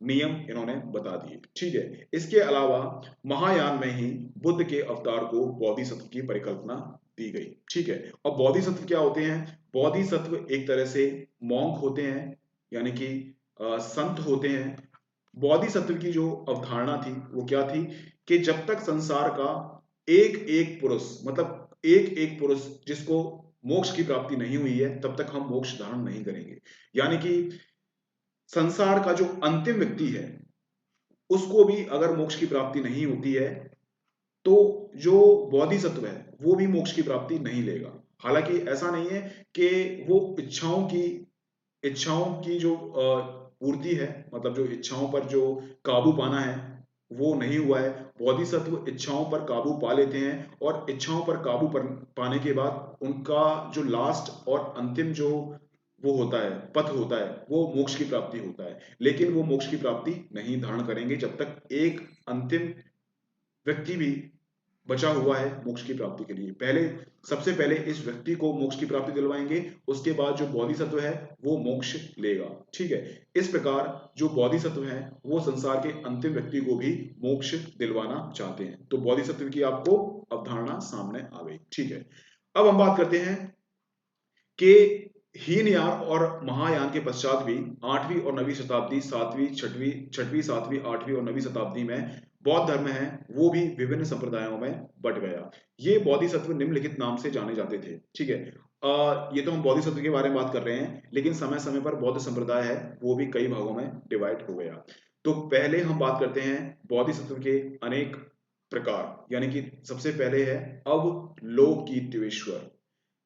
नियम इन्होंने बता दिए। ठीक है, इसके अलावा महायान में ही बुद्ध के अवतार को बोधिसत्व की परिकल्पना दी गई। ठीक है, अब बोधिसत्व क्या होते हैं, बोधिसत्व एक तरह से मॉन्क होते हैं, यानी कि संत होते हैं, बोधिसत्व की जो अवधारणा थी वो क्या थी कि जब तक संसार का एक एक पुरुष, मतलब एक एक पुरुष जिसको मोक्ष की प्राप्ति नहीं हुई है, तब तक हम मोक्ष धारण नहीं करेंगे। यानी कि संसार का जो अंतिम व्यक्ति है उसको भी अगर मोक्ष की प्राप्ति नहीं होती है तो जो बोधिसत्व है वो भी मोक्ष की प्राप्ति नहीं लेगा। हालांकि ऐसा नहीं है कि वो इच्छाओं की जो पूर्ति है, मतलब जो इच्छाओं पर जो काबू पाना है वो नहीं हुआ है। बोधिसत्व इच्छाओं पर काबू पा लेते हैं और इच्छाओं पर काबू पाने के बाद उनका जो लास्ट और अंतिम जो वो होता है, पथ होता है, वो मोक्ष की प्राप्ति होता है। लेकिन वो मोक्ष की प्राप्ति नहीं धारण करेंगे जब तक एक अंतिम व्यक्ति भी बचा हुआ है मोक्ष की प्राप्ति के लिए। सबसे पहले इस व्यक्ति को मोक्ष की प्राप्ति दिलवाएंगे, उसके बाद जो बोधिसत्व है वो मोक्ष लेगा। ठीक है, इस प्रकार जो बोधिसत्व है वो संसार के अंतिम व्यक्ति को भी मोक्ष दिलवाना चाहते हैं। तो बोधिसत्व की आपको अवधारणा सामने आ गई। ठीक है, अब हम बात करते हैं कि हीनयान और महायान के पश्चात भी 8वीं और 9वीं शताब्दी, 7वीं, 6वीं, 6वीं, 7वीं, 8वीं और 9वीं शताब्दी में बौद्ध धर्म है वो भी विभिन्न संप्रदायों में बट गया। ये बोधिसत्व निम्नलिखित नाम से जाने जाते थे। ठीक है, ये तो हम बोधिसत्व के बारे में बात कर रहे हैं, लेकिन समय समय पर बौद्ध संप्रदाय है वो भी कई भागों में डिवाइड हो गया। तो पहले हम बात करते हैं बोधिसत्व के अनेक प्रकार, यानी कि सबसे पहले है अवलोकितेश्वर,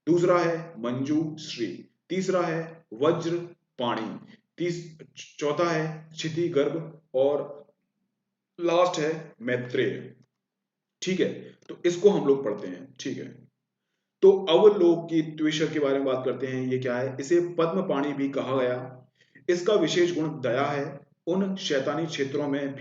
दूसरा है मंजू श्री, तीसरा है वज्र पाणी, चौथा है क्षिति गर्भ और लास्ट है मैत्रेय। ठीक है, तो इसको हम लोग पढ़ते हैं। ठीक है, तो अवलोकितेश्वर के बारे में बात करते हैं। ये क्या है? इसे पद्म पाणी भी कहा गया। इसका विशेष गुण दया है। उन शैतानी क्षेत्रों में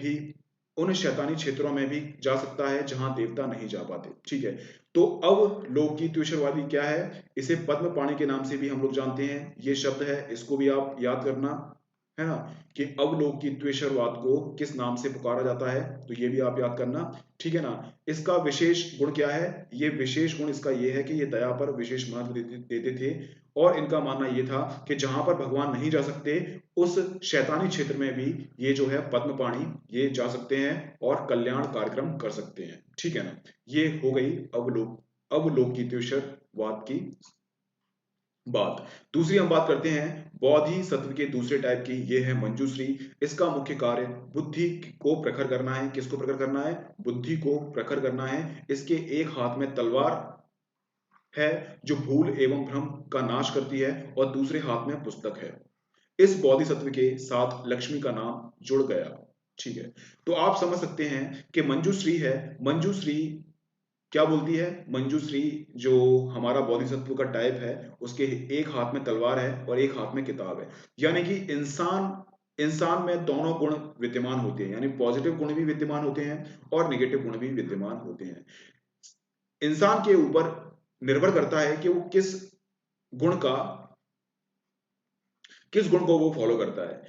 भी जा सकता है जहां देवता नहीं जा पाते। ठीक है, तो अवलोकितेश्वरवादी क्या है? इसे पद्म पाणी के नाम से भी हम लोग जानते हैं। ये शब्द है, इसको भी आप याद करना है ना, कि अवलोकितेश्वरवाद को किस नाम से पुकारा जाता है, तो ये भी आप याद करना। ठीक है ना, इसका विशेष गुण क्या है? ये विशेष गुण इसका ये है कि ये दया पर विशेष महत्व देते थे और इनका मानना ये था कि जहां पर भगवान नहीं जा सकते उस शैतानी क्षेत्र में भी ये जो है पद्म पाणी ये जा सकते हैं और कल्याण कार्यक्रम कर सकते हैं। ठीक है ना, ये हो गई अवलोकितेश्वरवाद की बात। दूसरी हम बात करते हैं बोधिसत्व के दूसरे टाइप की, ये है मंजूश्री। इसका मुख्य कार्य बुद्धि को प्रखर करना है। किसको प्रखर करना है? बुद्धि को प्रखर करना है। इसके एक हाथ में तलवार है जो भूल एवं भ्रम का नाश करती है और दूसरे हाथ में पुस्तक है। इस बोधिसत्व के साथ लक्ष्मी का नाम जुड़ गया। ठीक है, तो आप समझ सकते हैं कि मंजूश्री है, मंजूश्री क्या बोलती है? मंजूश्री जो हमारा बोधिसत्व का टाइप है उसके एक हाथ में तलवार है और एक हाथ में किताब है। यानी कि इंसान में दोनों गुण विद्यमान होते हैं, यानी पॉजिटिव गुण भी विद्यमान होते हैं और नेगेटिव गुण भी विद्यमान होते हैं। इंसान के ऊपर निर्भर करता है कि वो गुण का किस गुण को वो फॉलो करता है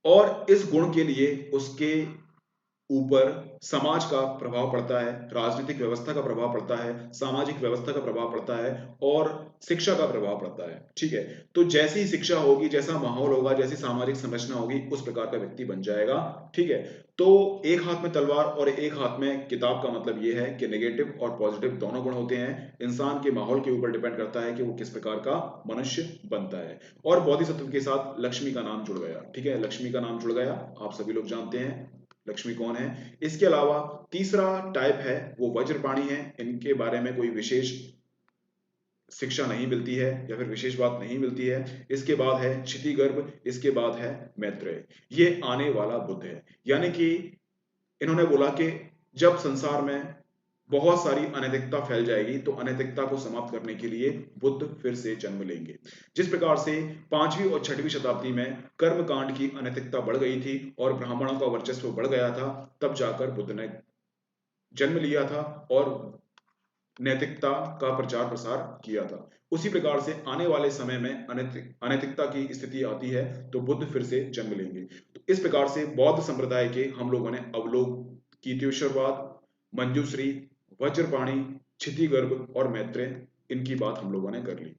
और इस गुण के लिए उसके ऊपर समाज का प्रभाव पड़ता है, राजनीतिक व्यवस्था का प्रभाव पड़ता है, सामाजिक व्यवस्था का प्रभाव पड़ता है और शिक्षा का प्रभाव पड़ता है। ठीक है, तो जैसी शिक्षा होगी, जैसा माहौल होगा, जैसी सामाजिक संरचना होगी, उस प्रकार का व्यक्ति बन जाएगा। ठीक है, तो एक हाथ में तलवार और एक हाथ में किताब का मतलब यह है कि नेगेटिव और पॉजिटिव दोनों गुण होते हैं। इंसान के माहौल के ऊपर डिपेंड करता है कि वो किस प्रकार का मनुष्य बनता है। और बोधिसत्व के साथ लक्ष्मी का नाम जुड़ गया। ठीक है, लक्ष्मी का नाम जुड़ गया, आप सभी लोग जानते हैं लक्ष्मी कौन है। इसके अलावा तीसरा टाइप है वो वज्रपाणी है। इनके बारे में कोई विशेष शिक्षा नहीं मिलती है या फिर विशेष बात नहीं मिलती है। इसके बाद है क्षितिगर्भ, इसके बाद है मैत्रेय। ये आने वाला बुद्ध है। यानी कि इन्होंने बोला कि जब संसार में बहुत सारी अनैतिकता फैल जाएगी तो अनैतिकता को समाप्त करने के लिए बुद्ध फिर से जन्म लेंगे। जिस प्रकार से 5वीं और 6वीं शताब्दी में कर्म कांड की अनैतिकता बढ़ गई थी और ब्राह्मणों का वर्चस्व बढ़ गया था, तब जाकर बुद्ध ने जन्म लिया था और नैतिकता का प्रचार प्रसार किया था। उसी प्रकार से आने वाले समय में अनैतिकता की स्थिति आती है तो बुद्ध फिर से जन्म लेंगे। तो इस प्रकार से बौद्ध संप्रदाय के हम लोगों ने अवलोकितेश्वरवाद, मंजूश्री, वज्रपाणी, क्षितिगर्भ और मैत्रेय, इनकी बात हम लोगों ने कर ली।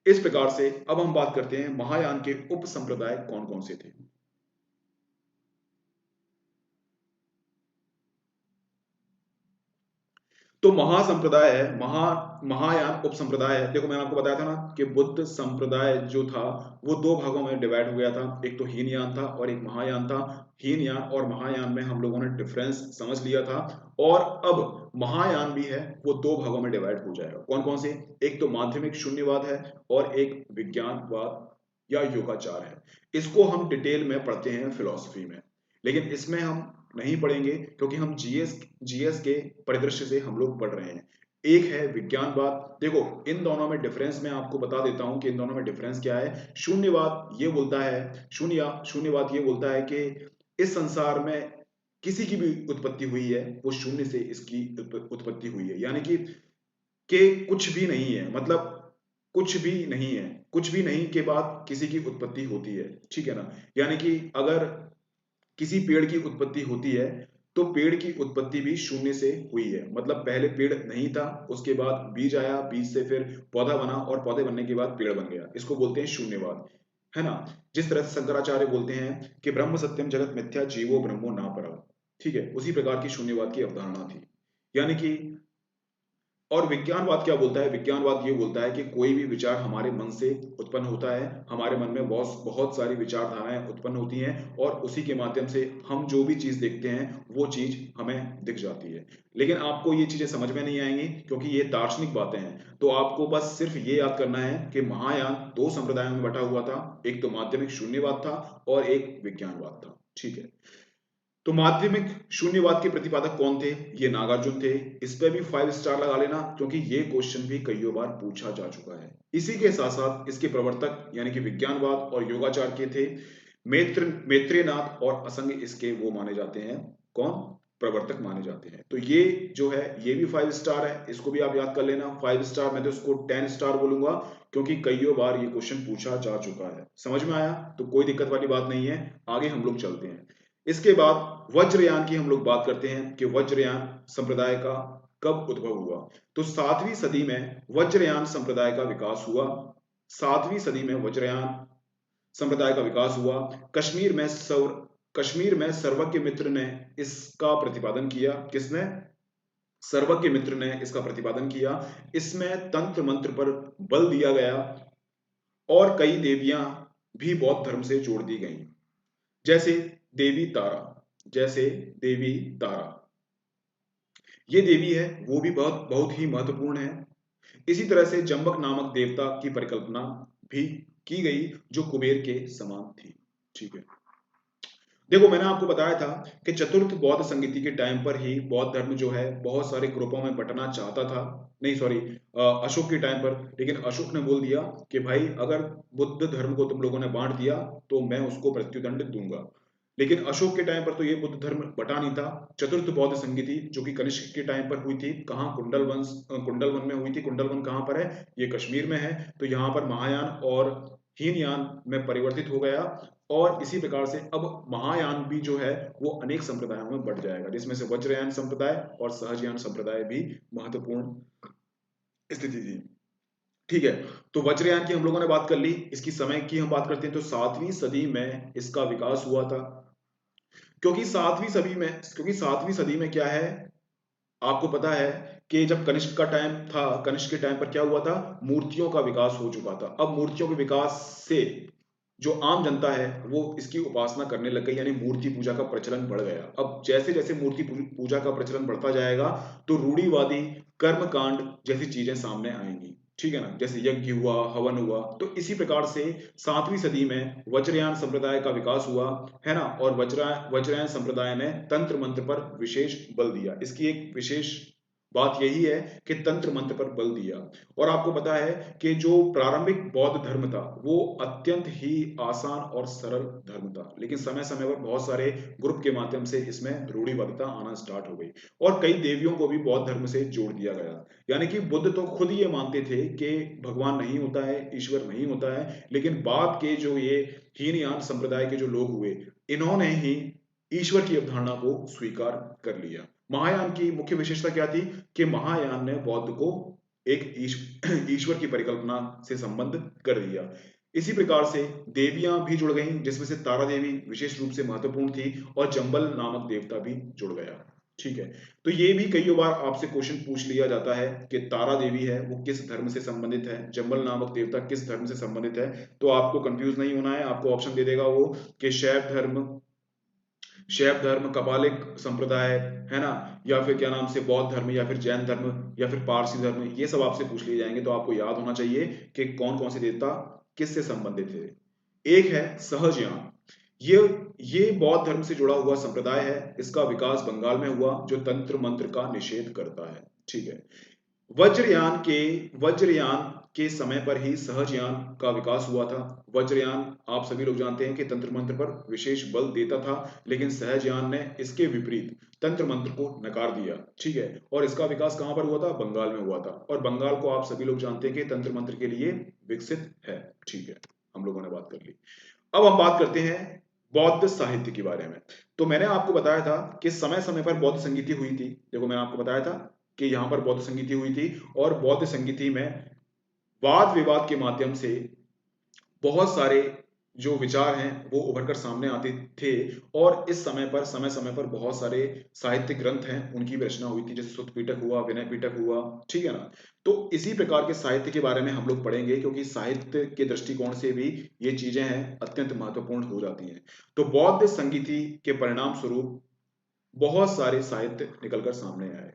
इस प्रकार से अब हम बात करते हैं महायान के उप संप्रदाय कौन कौन से थे। तो महासंप्रदाय है, महायान उप संप्रदाय है। देखो मैंने आपको बताया था ना कि बुद्ध संप्रदाय जो था वो दो भागों में डिवाइड हो गया था, एक तो हीनयान था और एक महायान था। हीनयान और महायान में हम लोगों ने डिफरेंस समझ लिया था, और अब महायान भी है वो दो भागों में डिवाइड हो जाएगा। कौन कौन से? एक तो माध्यमिक शून्यवाद है और एक विज्ञानवाद या योगाचार है। इसको हम डिटेल में पढ़ते हैं फिलॉसफी में, लेकिन इसमें हम नहीं पढ़ेंगे क्योंकि हम जीएस के परिदृश्य से हम लोग पढ़ रहे हैं। एक है विज्ञानवाद। देखो इन दोनों में डिफरेंस मैं आपको बता देता हूं कि इन दोनों में डिफरेंस क्या है। शून्यवाद ये बोलता है, शून्यवाद ये बोलता है कि इस संसार में किसी की भी उत्पत्ति हुई है वो शून्य से इसकी उत्पत्ति हुई है, यानी कि कुछ भी नहीं है, मतलब कुछ भी नहीं है, कुछ भी नहीं के बाद किसी की उत्पत्ति होती है, ठीक है ना। यानी कि अगर किसी पेड़ की उत्पत्ति होती है तो पेड़ की उत्पत्ति भी शून्य से हुई है, मतलब पहले पेड़ नहीं था, उसके बाद बीज आया, बीज से फिर पौधा बना और पौधे बनने के बाद पेड़ बन गया। इसको बोलते हैं शून्यवाद, है ना। जिस तरह से शंकराचार्य बोलते हैं कि ब्रह्म सत्यम जगत मिथ्या जीवो ब्रह्मो ना परम, ठीक है, उसी प्रकार की शून्यवाद की अवधारणा थी। यानी कि और विज्ञानवाद क्या बोलता है? विज्ञानवाद ये बोलता है कि कोई भी विचार हमारे मन से उत्पन्न होता है, हमारे मन में बहुत बहुत सारी विचारधाराएं उत्पन्न होती हैं और उसी के माध्यम से हम जो भी चीज देखते हैं वो चीज हमें दिख जाती है। लेकिन आपको ये चीजें समझ में नहीं आएंगी क्योंकि ये दार्शनिक बातें हैं। तो आपको बस सिर्फ ये याद करना है कि महायान दो संप्रदायों में बटा हुआ था, एक तो माध्यमिक शून्यवाद था और एक विज्ञानवाद था, ठीक है। तो माध्यमिक शून्यवाद के प्रतिपादक कौन थे? ये नागार्जुन थे। इस पे भी 5 स्टार लगा लेना क्योंकि ये क्वेश्चन भी कई बार पूछा जा चुका है। इसी के साथ साथ इसके प्रवर्तक यानी कि विज्ञानवाद और योगाचार के थे मैत्रेयनाथ और असंग, इसके वो माने जाते हैं, कौन? प्रवर्तक माने जाते हैं। तो ये जो है ये भी 5 स्टार है, इसको भी आप याद कर लेना। 5 स्टार मैं तो इसको 10 स्टार बोलूंगा क्योंकि कई बार ये क्वेश्चन पूछा जा चुका है। समझ में आया? तो कोई दिक्कत वाली बात नहीं है, आगे हम लोग चलते हैं। इसके बाद वज्रयान की हम लोग बात करते हैं कि वज्रयान संप्रदाय का कब उद्भव हुआ। तो 7वीं सदी में वज्रयान संप्रदाय का विकास हुआ। 7वीं सदी में वज्रयान संप्रदाय का विकास हुआ। कश्मीर में सर्वज्ञ मित्र ने इसका प्रतिपादन किया। किसने? सर्वज्ञ मित्र ने इसका प्रतिपादन किया। इसमें तंत्र मंत्र पर बल दिया गया और कई देवियां भी बौद्ध धर्म से जोड़ दी गईं, जैसे देवी तारा, जैसे देवी तारा ये देवी है वो भी बहुत बहुत ही महत्वपूर्ण है। इसी तरह से जम्बक नामक देवता की परिकल्पना भी की गई जो कुबेर के समान थी, ठीक है। देखो मैंने आपको बताया था कि चतुर्थ बौद्ध संगीति के टाइम पर ही बौद्ध धर्म जो है बहुत सारे ग्रुपों में बंटना चाहता था, नहीं सॉरी, अशोक के टाइम पर। लेकिन अशोक ने बोल दिया कि भाई अगर बुद्ध धर्म को तुम लोगों ने बांट दिया तो मैं उसको प्रत्युदंड दूंगा। लेकिन अशोक के टाइम पर तो ये बुद्ध धर्म बटा नहीं था। चतुर्थ बौद्ध संगीति जो कि कनिष्क के टाइम पर हुई थी, कहाँ? कुंडल वन में हुई थी। कुंडल वन कहाँ पर है? ये कश्मीर में है। तो यहाँ पर महायान और हीनयान में परिवर्तित हो गया और इसी प्रकार से अब महायान भी जो है वो अनेक संप्रदायों में बढ़ जाएगा, जिसमें से वज्रयान संप्रदाय और सहजयान संप्रदाय भी महत्वपूर्ण स्थिति थी, ठीक है। तो वज्रयान की हम लोगों ने बात कर ली। इसकी समय की हम बात करते हैं तो 7वीं सदी में इसका विकास हुआ था। क्योंकि 7वीं सदी में क्या है, आपको पता है कि जब कनिष्क का टाइम था, कनिष्क के टाइम पर क्या हुआ था? मूर्तियों का विकास हो चुका था। अब मूर्तियों के विकास से जो आम जनता है वो इसकी उपासना करने लग गई, यानी मूर्ति पूजा का प्रचलन बढ़ गया। अब जैसे जैसे मूर्ति पूजा का प्रचलन बढ़ता जाएगा तो रूढ़िवादी कर्म कांड जैसी चीजें सामने आएंगी, ठीक है ना, जैसे यज्ञ हुआ, हवन हुआ। तो इसी प्रकार से 7वीं सदी में वज्रयान संप्रदाय का विकास हुआ, है ना। और वज्रयान संप्रदाय ने तंत्र मंत्र पर विशेष बल दिया। इसकी एक विशेष बात यही है कि तंत्र मंत्र पर बल दिया। और आपको पता है कि जो प्रारंभिक बौद्ध धर्म था वो अत्यंत ही आसान और सरल धर्म था, लेकिन समय समय पर बहुत सारे ग्रुप के माध्यम से इसमें रूढ़िवादिता आना स्टार्ट हो गई और कई देवियों को भी बौद्ध धर्म से जोड़ दिया गया। यानी कि बुद्ध तो खुद ये मानते थे कि भगवान नहीं होता है, ईश्वर नहीं होता है, लेकिन बाद के जो ये हीनयान संप्रदाय के जो लोग हुए इन्होंने ही ईश्वर की अवधारणा को स्वीकार कर लिया। महायान की मुख्य विशेषता क्या थी कि महायान ने बौद्ध को एक ईश्वर की परिकल्पना से संबंध कर दिया। इसी प्रकार से देवियां भी जुड़ गईं, जिसमें से तारा देवी विशेष रूप से महत्वपूर्ण थी और जंबल नामक देवता भी जुड़ गया, ठीक है। तो ये भी कई बार आपसे क्वेश्चन पूछ लिया जाता है कि तारा देवी है वो किस धर्म से संबंधित है, जम्बल नामक देवता किस धर्म से संबंधित है। तो आपको कंफ्यूज नहीं होना है, आपको ऑप्शन दे देगा वो कि शैव धर्म, कपालिक संप्रदाय, है ना, या फिर क्या नाम से बौद्ध धर्म, या फिर जैन धर्म, या फिर पारसी धर्म, ये सब आपसे पूछ लिए जाएंगे। तो आपको याद होना चाहिए कि कौन कौन से देवता किससे संबंधित है। एक है सहजयान, ये ये बौद्ध धर्म से जुड़ा हुआ संप्रदाय है। इसका विकास बंगाल में हुआ जो तंत्र मंत्र का निषेध करता है। ठीक है। वज्रयान के समय पर ही सहजयान का विकास हुआ था। वज्रयान आप सभी लोग जानते हैं कि तंत्र मंत्र पर विशेष बल देता था, लेकिन सहजयान ने इसके विपरीत तंत्र मंत्र को नकार दिया। ठीक है। और इसका विकास कहां पर हुआ था? बंगाल में हुआ था। और बंगाल को आप सभी लोग जानते हैं कि तंत्र मंत्र के लिए विकसित है। ठीक है, हम लोगों ने बात कर ली। अब हम बात करते हैं बौद्ध साहित्य के बारे में। तो मैंने आपको बताया था कि समय समय पर बौद्ध संगीति हुई थी। देखो मैंने आपको बताया था कि यहां पर बौद्ध संगीति हुई थी, और बौद्ध संगीति में वाद विवाद के माध्यम से बहुत सारे जो विचार हैं वो उभर कर सामने आते थे। और इस समय समय पर बहुत सारे साहित्य ग्रंथ हैं उनकी भी रचना हुई थी, जैसे सुत्त पिटक हुआ, विनय पिटक हुआ। ठीक है ना। तो इसी प्रकार के साहित्य के बारे में हम लोग पढ़ेंगे, क्योंकि साहित्य के दृष्टिकोण से भी ये चीजें हैं अत्यंत महत्वपूर्ण हो जाती हैं। तो बौद्ध संगीति के परिणाम स्वरूप बहुत सारे साहित्य निकलकर सामने आए।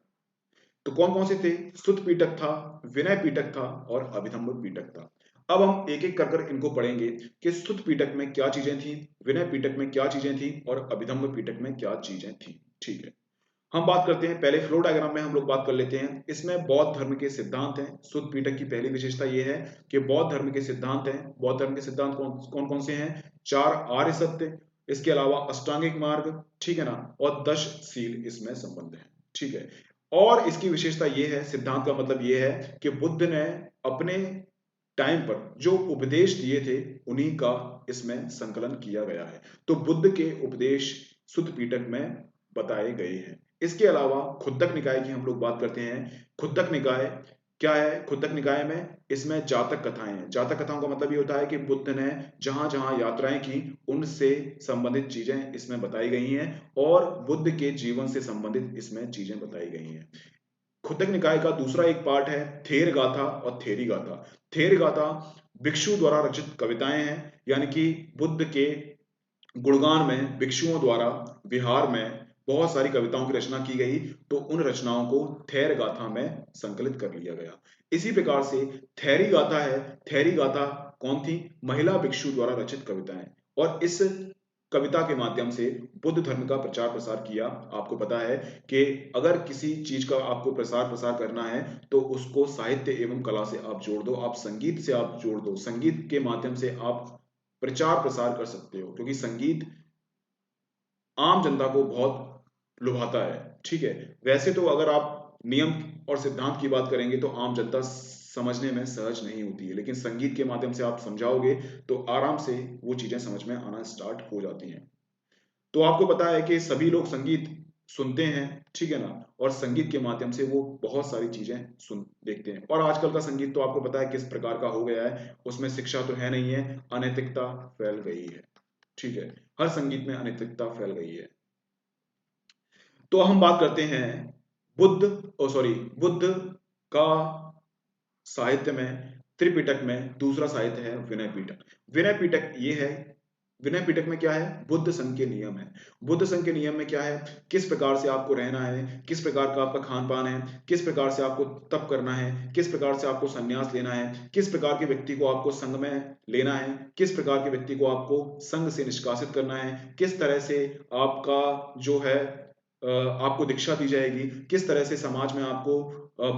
तो कौन कौन से थे? सुत्त पिटक था, विनय पिटक था, और अभिधम्म पिटक था। अब हम एक एक कर कर इनको पढ़ेंगे कि सुत्त पिटक में क्या चीजें थी, विनय पिटक में क्या चीजें थी, और अभिधम्म पिटक में क्या चीजें थी। ठीक है। हम बात करते हैं, पहले फ्लो डायग्राम में हम लोग बात कर लेते हैं। इसमें बौद्ध धर्म के सिद्धांत हैं। सुत्त पिटक की पहली विशेषता यह है कि बौद्ध धर्म के सिद्धांत हैं। बौद्ध धर्म के सिद्धांत कौन कौन से हैं? 4 आर्य सत्य, इसके अलावा अष्टांगिक मार्ग, ठीक है ना, और 10 शील इसमें संबंध है। ठीक है। और इसकी विशेषता यह है, सिद्धांत का मतलब यह है कि बुद्ध ने अपने टाइम पर जो उपदेश दिए थे उन्हीं का इसमें संकलन किया गया है। तो बुद्ध के उपदेश सुत्त पिटक में बताए गए हैं। इसके अलावा खुद्दक निकाय की हम लोग बात करते हैं। खुद्दक निकाय क्या है? खुद्दक निकाय में इसमें जातक कथाएं हैं। जातक कथाओं का मतलब ये होता है कि बुद्ध ने जहां जहां यात्राएं की उनसे संबंधित चीजें इसमें बताई गई हैं, और बुद्ध के जीवन से संबंधित इसमें चीजें बताई गई हैं। खुद्दक निकाय का दूसरा एक पार्ट है थेर गाथा और थेरी गाथा। थेर गाथा भिक्षु द्वारा रचित कविताएं हैं, यानी कि बुद्ध के गुणगान में भिक्षुओं द्वारा विहार में बहुत सारी कविताओं की रचना की गई। तो उन रचनाओं को थेर गाथा में संकलित कर लिया गया। इसी प्रकार से थेरी गाथा है। थेरी गाथा कौन थी? महिला भिक्षु द्वारा रचित कविताएं। और इस कविता के माध्यम से बुद्ध धर्म का प्रचार प्रसार किया। आपको पता है कि अगर किसी चीज का आपको प्रसार प्रसार करना है तो उसको साहित्य एवं कला से आप जोड़ दो, आप संगीत से आप जोड़ दो। संगीत के माध्यम से आप प्रचार प्रसार कर सकते हो, क्योंकि संगीत आम जनता को बहुत लुभाता है। ठीक है। वैसे तो अगर आप नियम और सिद्धांत की बात करेंगे तो आम जनता समझने में सहज नहीं होती है, लेकिन संगीत के माध्यम से आप समझाओगे तो आराम से वो चीजें समझ में आना स्टार्ट हो जाती हैं। तो आपको पता है कि सभी लोग संगीत सुनते हैं, ठीक है ना, और संगीत के माध्यम से वो बहुत सारी चीजें सुन देखते हैं। और आजकल का संगीत तो आपको पता है किस प्रकार का हो गया है, उसमें शिक्षा तो है नहीं है, अनैतिकता फैल गई है। ठीक है। हर संगीत में अनैतिकता फैल गई है। तो हम बात करते हैं बुद्ध का साहित्य में, त्रिपिटक में दूसरा साहित्य है विनय पिटक। विनय पिटक ये है, विनय पिटक में क्या है? बुद्ध संघ के नियम है। बुद्ध संघ के नियम में क्या है? किस प्रकार से आपको रहना है, किस प्रकार का आपका खान पान है, किस प्रकार से आपको तप करना है, किस प्रकार से आपको संन्यास लेना है, किस प्रकार के व्यक्ति को आपको संघ में लेना है, किस प्रकार के व्यक्ति को आपको संघ से निष्कासित करना है, किस तरह से आपका जो है आपको दीक्षा दी जाएगी, किस तरह से समाज में आपको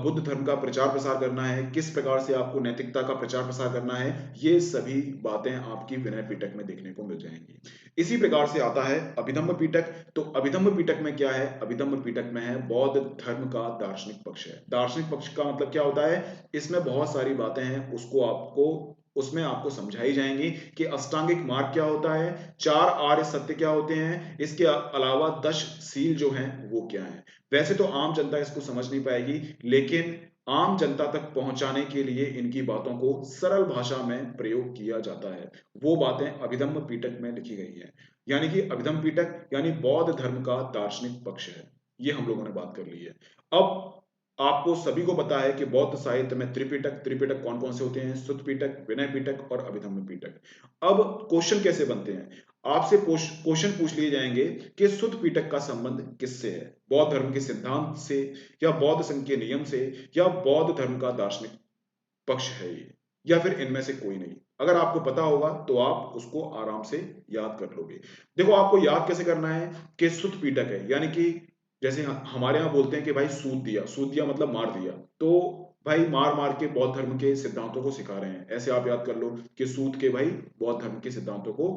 बुद्ध धर्म का प्रचार प्रसार करना है, किस प्रकार से आपको नैतिकता का प्रचार प्रसार करना है, ये सभी बातें आपकी विनय पिटक में देखने को मिल जाएंगी। इसी प्रकार से आता है अभिधम्म पिटक। तो अभिधम्म पिटक में क्या है? अभिधम्म पिटक में है बौद्ध धर्म का दार्शनिक पक्ष है। दार्शनिक पक्ष का मतलब क्या होता है? इसमें बहुत सारी बातें हैं, उसमें आपको समझाई जाएंगी कि अष्टांगिक मार्ग क्या होता है, 4 आर्य सत्य क्या होते हैं, इसके अलावा 10 शील जो हैं वो क्या हैं। वैसे तो आम जनता इसको समझ नहीं पाएगी, लेकिन आम जनता तक पहुंचाने के लिए इनकी बातों को सरल भाषा में प्रयोग किया जाता है। वो बातें अभिधम्म पिटक में लिखी गई हैं। यानी कि अभिधम्म पिटक यानी बौद्ध धर्म का दार्शनिक पक्ष है। ये हम लोगों ने बात कर ली है। अब आपको सभी को पता है कि बौद्ध साहित्य में त्रिपिटक त्रिपिटक कौन कौन से होते हैं, सुत्त पिटक, विनय पिटक और अभिधम्म पिटक। अब क्वेश्चन कैसे बनते हैं, आपसे क्वेश्चन पूछ लिए जाएंगे कि सुत्त पिटक का संबंध किससे है, बौद्ध धर्म के सिद्धांत से, या बौद्ध संघ के नियम से, या बौद्ध धर्म का दार्शनिक पक्ष है ये, या फिर इनमें से कोई नहीं। अगर आपको पता होगा तो आप उसको आराम से याद कर लोगे। देखो आपको याद कैसे करना है कि सुत्त पिटक है, यानी कि जैसे हमारे यहाँ बोलते हैं कि भाई सूद दिया मतलब मार दिया, तो भाई मार मार के बौद्ध धर्म के सिद्धांतों को सिखा रहे हैं, ऐसे आप याद कर लो कि सूद के भाई बौद्ध धर्म के सिद्धांतों को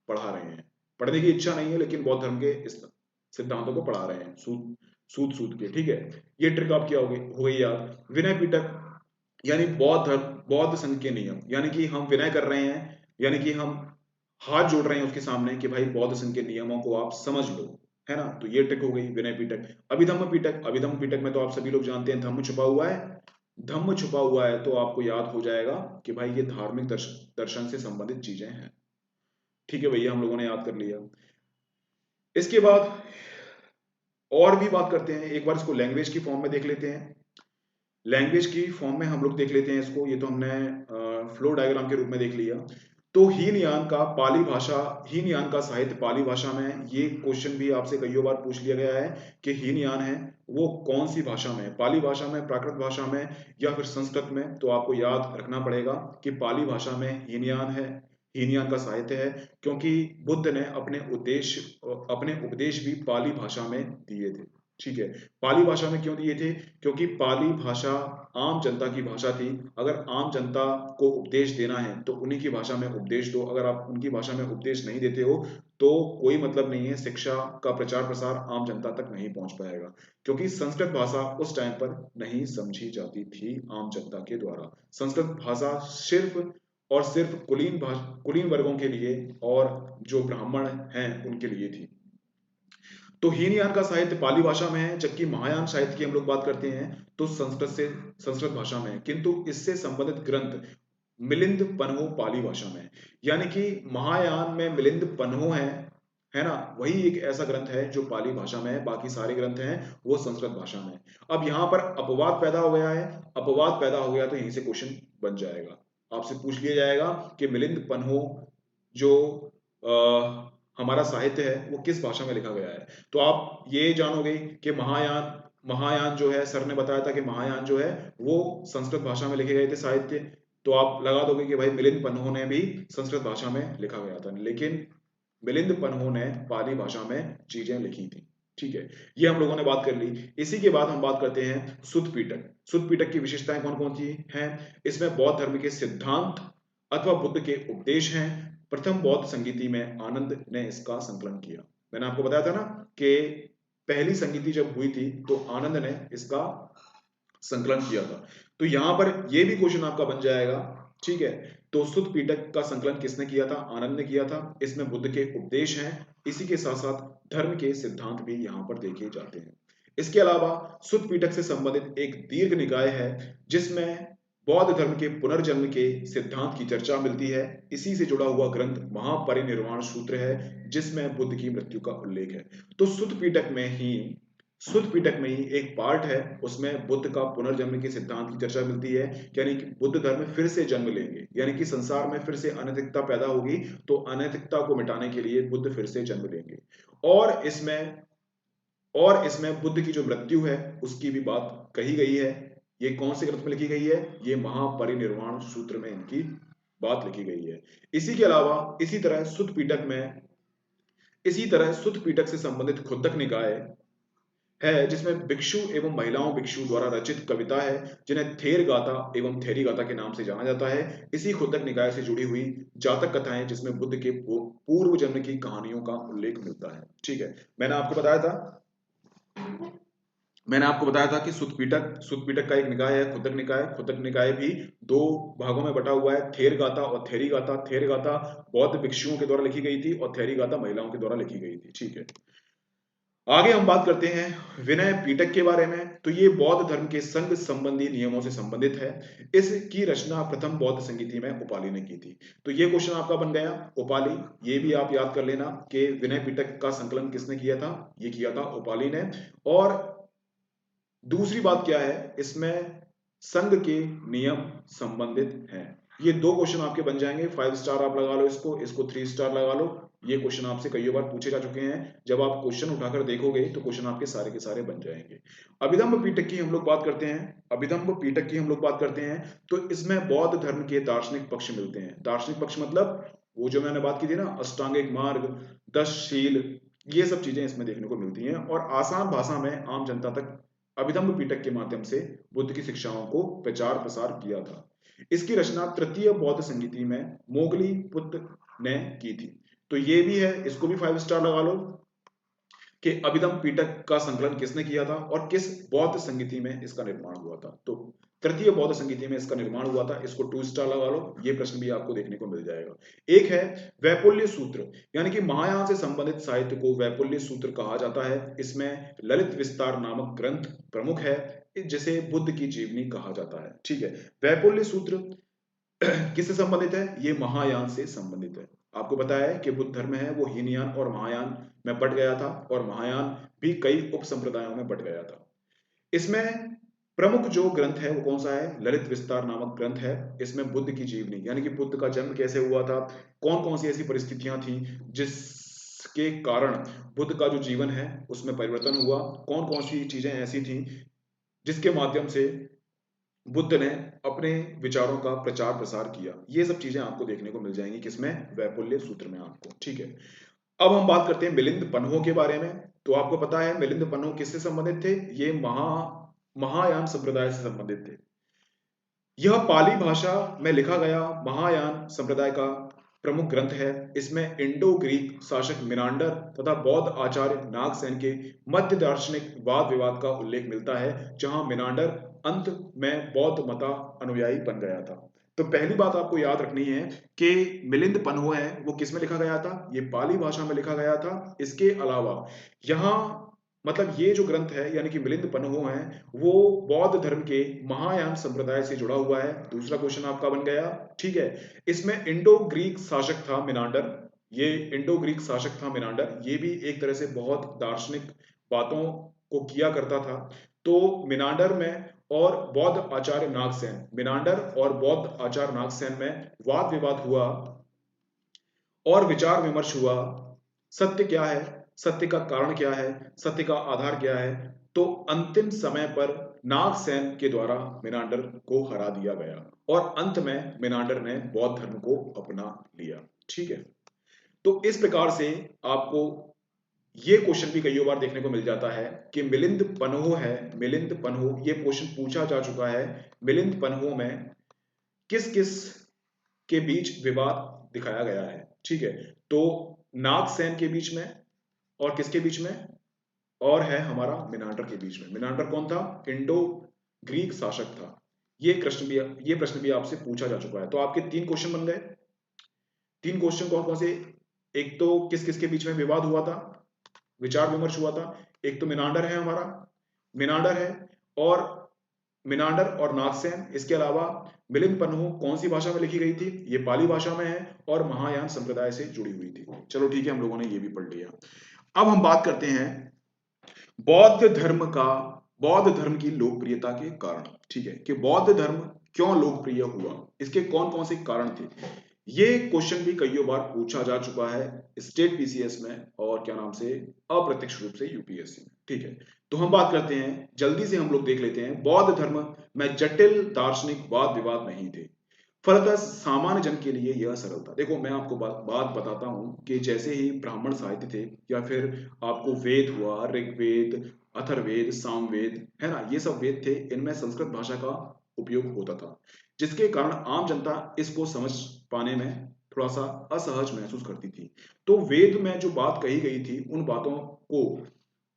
पढ़ा रहे हैं। पढ़ने की इच्छा नहीं है लेकिन बौद्ध धर्म के इस सिद्धांतों को पढ़ा रहे हैं, सूद सूद सूद के, ठीक है। ये ट्रिक आपकी हो गई याद। विनय पिटक यानी बौद्ध धर्म, बौद्ध संघ के नियम, यानी कि हम विनय कर रहे हैं, यानी कि हम हाथ जोड़ रहे हैं उसके सामने कि भाई बौद्ध संघ के नियमों को आप समझ लो, है ना। तो ये ट्रिक हो गई विनय पिटक। अभिधम्म पिटक, अभिधम्म पिटक में तो आप सभी लोग जानते हैं धम्म छुपा हुआ है, धम्म छुपा हुआ है तो आपको याद हो जाएगा कि भाई ये धार्मिक दर्शन से संबंधित चीजें हैं। ठीक है भैया, हम लोगों ने याद कर लिया। इसके बाद और भी बात करते हैं, एक बार इसको लैंग्वेज की फॉर्म में देख लेते हैं। लैंग्वेज की फॉर्म में हम लोग देख लेते हैं इसको, ये तो हमने फ्लो डायग्राम के रूप में देख लिया। तो हीनयान का पाली भाषा, हीनयान का साहित्य पाली भाषा में, ये क्वेश्चन भी आपसे कई बार पूछ लिया गया है कि हीनयान है वो कौन सी भाषा में, पाली भाषा में, प्राकृत भाषा में, या फिर संस्कृत में। तो आपको याद रखना पड़ेगा कि पाली भाषा में हीनयान है, हीनयान का साहित्य है, क्योंकि बुद्ध ने अपने उपदेश भी पाली भाषा में दिए थे। ठीक है, पाली भाषा में क्यों दिए थे, क्योंकि पाली भाषा आम जनता की भाषा थी। अगर आम जनता को उपदेश देना है तो उन्हीं की भाषा में उपदेश दो, अगर आप उनकी भाषा में उपदेश नहीं देते हो तो कोई मतलब नहीं है, शिक्षा का प्रचार प्रसार आम जनता तक नहीं पहुंच पाएगा। क्योंकि संस्कृत भाषा उस टाइम पर नहीं समझी जाती थी आम जनता के द्वारा। संस्कृत भाषा सिर्फ और सिर्फ कुलीन वर्गों के लिए और जो ब्राह्मण हैं उनके लिए थी। तो हीनयान का साहित्य पाली भाषा में है, जबकि महायान साहित्य की हम लोग बात करते हैं तो संस्कृत भाषा में है, किंतु इससे संबंधित ग्रंथ मिलिंद पन्हो पाली भाषा में है। यानी कि महायान में मिलिंद पन्हो है ना, वही एक ऐसा ग्रंथ है जो पाली भाषा में है, बाकी सारे ग्रंथ हैं वो संस्कृत भाषा में है। अब यहाँ पर अपवाद पैदा हो गया है, अपवाद पैदा हो गया तो यहीं से क्वेश्चन बन जाएगा, आपसे पूछ लिया जाएगा कि मिलिंद पन्हो जो हमारा साहित्य है वो किस भाषा में लिखा गया है। तो आप ये जानोगे कि महायान महायान जो है, सर ने बताया था कि महायान जो है वो संस्कृत भाषा में लिखे गए थे साहित्य, तो आप लगा दोगे कि भाई मिलिंद पन्हो ने भी संस्कृत भाषा में लिखा गया था, लेकिन मिलिंद पन्हो ने पाली भाषा में चीजें लिखी थी। ठीक है, ये हम लोगों ने बात कर ली। इसी के बाद हम बात करते हैं सुत्त पिटक। सुत्त पिटक की विशेषताएं कौन कौन सी हैं, इसमें बौद्ध धर्म के सिद्धांत अथवा बुद्ध के उपदेश हैं। प्रथम बौद्ध संगीति में आनंद ने इसका संकलन किया। मैंने आपको बताया था ना कि पहली संगीति जब हुई थी तो आनंद ने इसका संकलन किया था। तो यहां पर यह भी क्वेश्चन आपका बन जाएगा। ठीक है, तो सुत्त पिटक का संकलन किसने किया था, आनंद ने किया था। इसमें बुद्ध के उपदेश हैं, इसी के साथ साथ धर्म के सिद्धांत भी यहां पर देखे जाते हैं। इसके अलावा सुत्त पिटक से संबंधित एक दीर्घ निकाय है जिसमें बौद्ध धर्म के पुनर्जन्म के सिद्धांत की चर्चा मिलती है। इसी से जुड़ा हुआ ग्रंथ महापरिनिर्वाण सूत्र है जिसमें बुद्ध की मृत्यु का उल्लेख है। तो सुत्त पिटक में ही एक पार्ट है, उसमें बुद्ध का पुनर्जन्म के सिद्धांत की चर्चा मिलती है, यानी कि बुद्ध धर्म फिर से जन्म लेंगे, यानी कि संसार में फिर से अनैतिकता पैदा होगी तो अनैतिकता को मिटाने के लिए बुद्ध फिर से जन्म लेंगे। और इसमें बुद्ध की जो मृत्यु है उसकी भी बात कही गई है। ये कौन से ग्रंथ में लिखी गई है, ये महापरिनिर्वाण सूत्र में इनकी बात लिखी गई है। इसी के अलावा इसी तरह सुत्त पिटक से संबंधित खुद्दक निकाय है जिसमें भिक्षु एवं महिलाओं भिक्षु द्वारा रचित कविता है जिन्हें थेर गाथा एवं थेरी गाथा के नाम से जाना जाता है। इसी खुद्दक निकाय से जुड़ी हुई जातक कथाएं जिसमें बुद्ध के पूर्व जन्म की कहानियों का उल्लेख मिलता है। ठीक है, मैंने आपको बताया था कि सुत्त पिटक का एक निकाय है खुद्दक निकाय भी दो भागों में बटा हुआ है, थेर गाथा और थेरी गाथा। थेर गाथा बौद्ध भिक्षुओं के द्वारा लिखी गई थी और थेरी गाथा महिलाओं के द्वारा लिखी गई थी। ठीक है, आगे हम बात करते हैं विनय पिटक के बारे में। तो ये बौद्ध धर्म के संघ संबंधी नियमों से संबंधित है। इसकी रचना प्रथम बौद्ध संगीति में उपाली ने की थी। तो ये क्वेश्चन आपका बन गया उपाली। ये भी आप याद कर लेना कि विनय पिटक का संकलन किसने किया था, ये किया था उपाली ने। और दूसरी बात क्या है, इसमें संघ के नियम संबंधित हैं। ये दो क्वेश्चन आपके बन जाएंगे। 5 स्टार आप लगा लो, इसको 3 स्टार लगा लो। ये क्वेश्चन आपसे कई बार पूछे जा चुके हैं। जब आप क्वेश्चन उठाकर देखोगे तो क्वेश्चन आपके सारे के सारे बन जाएंगे। अभिधम्म पिटक की हम लोग बात करते हैं। अभिधम्म पिटक की हम लोग बात करते हैं तो इसमें बौद्ध धर्म के दार्शनिक पक्ष मिलते हैं। दार्शनिक पक्ष मतलब वो जो मैंने बात की थी ना, अष्टांगिक मार्ग, 10 शील, ये सब चीजें इसमें देखने को मिलती हैं। और आसान भाषा में आम जनता तक अभिधम्म पिटक के माध्यम से बुद्ध की शिक्षाओं को प्रचार प्रसार किया था। इसकी रचना तृतीय बौद्ध संगीति में मोगली पुत्र ने की थी। तो ये भी है, इसको भी 5 स्टार लगा लो कि अभिधम्म पिटक का संकलन किसने किया था और किस बौद्ध संगीति में इसका निर्माण हुआ था। तो तृतीय बौद्ध संगीति में इसका निर्माण हुआ था, इसको 2 स्टार लगा लो। ये प्रश्न भी आपको देखने को मिल जाएगा। एक है वैपुल्य सूत्र, यानी कि महायान से संबंधित साहित्य को वैपुल्य सूत्र कहा जाता है। इसमें ललित विस्तार नामक ग्रंथ प्रमुख है, जिसे बुद्ध की जीवनी कहा जाता है। ठीक है, वैपुल्य सूत्र किससे संबंधित है, ये महायान से संबंधित है। आपको बताया है कि बुद्ध धर्म है वो हीनयान और महायान में बट गया था, और महायान भी कई उप संप्रदायों में बट गया था। इसमें प्रमुख जो ग्रंथ है वो कौन सा है, ललित विस्तार नामक ग्रंथ है। इसमें बुद्ध की जीवनी, यानी कि बुद्ध का जन्म कैसे हुआ था, कौन कौन सी ऐसी परिस्थितियां थी जिसके कारण बुद्ध का जो जीवन है उसमें परिवर्तन हुआ, कौन कौन सी चीजें ऐसी थी जिसके माध्यम से बुद्ध ने अपने विचारों का प्रचार प्रसार किया, ये सब चीजें आपको देखने को मिल जाएंगी किसमें, वैपुल्य सूत्र में आपको। ठीक है, अब हम बात करते हैं मिलिंद पन्हो के बारे में। तो आपको पता है मिलिंद पन्हो किससे संबंधित थे, ये महायान संप्रदाय से संबंधित थे। यह पाली भाषा में लिखा गया महायान संप्रदाय का प्रमुख ग्रंथ है। इसमें इंडो ग्रीक शासक मिनांडर तथा बौद्ध आचार्य नागसेन के मध्य दार्शनिक वाद विवाद का उल्लेख मिलता है, जहां मिनांडर अंत में बौद्ध मता अनुयायी बन गया था। तो पहली बात आपको याद रखनी है कि मिलिंद पन्हो है वो किस में लिखा गया था, ये पाली भाषा में लिखा गया था। इसके अलावा यहाँ मतलब ये जो ग्रंथ है यानी कि मिलिंद पन्हो है वो बौद्ध धर्म के महायान संप्रदाय से जुड़ा हुआ है। दूसरा क्वेश्चन आपका बन गया। ठीक है, इसमें इंडो ग्रीक शासक था मिनांडर, ये इंडो ग्रीक शासक था मिनांडर, ये भी एक तरह से बहुत दार्शनिक बातों को किया करता था। तो मिनांडर में और बौद्ध आचार्य नागसेन, मिनांडर और बौद्ध आचार्य नागसेन में वाद विवाद हुआ और विचार विमर्श हुआ। सत्य क्या है, सत्य का कारण क्या है, सत्य का आधार क्या है। तो अंतिम समय पर नागसेन के द्वारा मिनांडर को हरा दिया गया और अंत में मिनांडर ने बौद्ध धर्म को अपना लिया। ठीक है, तो इस प्रकार से आपको ये क्वेश्चन भी कई बार देखने को मिल जाता है कि मिलिंद पन्हो है, मिलिंद पन्हो, ये क्वेश्चन पूछा जा चुका है। मिलिंद पन्हो में किस किस के बीच विवाद दिखाया गया है। ठीक है, तो नागसेन के बीच में और किसके बीच में, और है हमारा मिनांडर के बीच में। मिनांडर कौन था, इंडो ग्रीक शासक था। ये प्रश्न भी आपसे पूछा जा चुका है। तो आपके 3 क्वेश्चन बन गए। 3 क्वेश्चन कौन कौन से, एक तो किस किस के बीच में विवाद हुआ था, विचार विमर्श हुआ था। एक तो मिनांडर है हमारा, मिनांडर है, और मिनांडर और नागसेन। इसके अलावा मिलिंद पन्हो कौन सी भाषा में लिखी गई थी, ये पाली भाषा में है और महायान संप्रदाय से जुड़ी हुई थी। चलो ठीक है, हम लोगों ने ये भी पढ़ लिया। अब हम बात करते हैं बौद्ध धर्म की लोकप्रियता के कारण। ठीक है, कि बौद्ध धर्म क्यों लोकप्रिय हुआ, इसके कौन कौन से कारण थे। ये क्वेश्चन भी कई बार पूछा जा चुका है स्टेट पीसीएस में और क्या नाम से अप्रत्यक्ष रूप से यूपीएससी में। ठीक है, तो हम बात करते हैं, जल्दी से हम लोग देख लेते हैं। बौद्ध धर्म में जटिल दार्शनिक वाद विवाद नहीं थे, फलतः सामान्य जन के लिए यह सरल था। देखो मैं आपको बात बताता हूं कि जैसे ही ब्राह्मण साहित्य थे या फिर आपको वेद हुआ, ऋग्वेद, अथर्ववेद, सामवेद, है ना, ये सब वेद थे, इनमें संस्कृत भाषा का उपयोग होता था, जिसके कारण आम जनता इसको समझ पाने में थोड़ा सा असहज महसूस करती थी। तो वेद में जो बात कही गई थी उन बातों को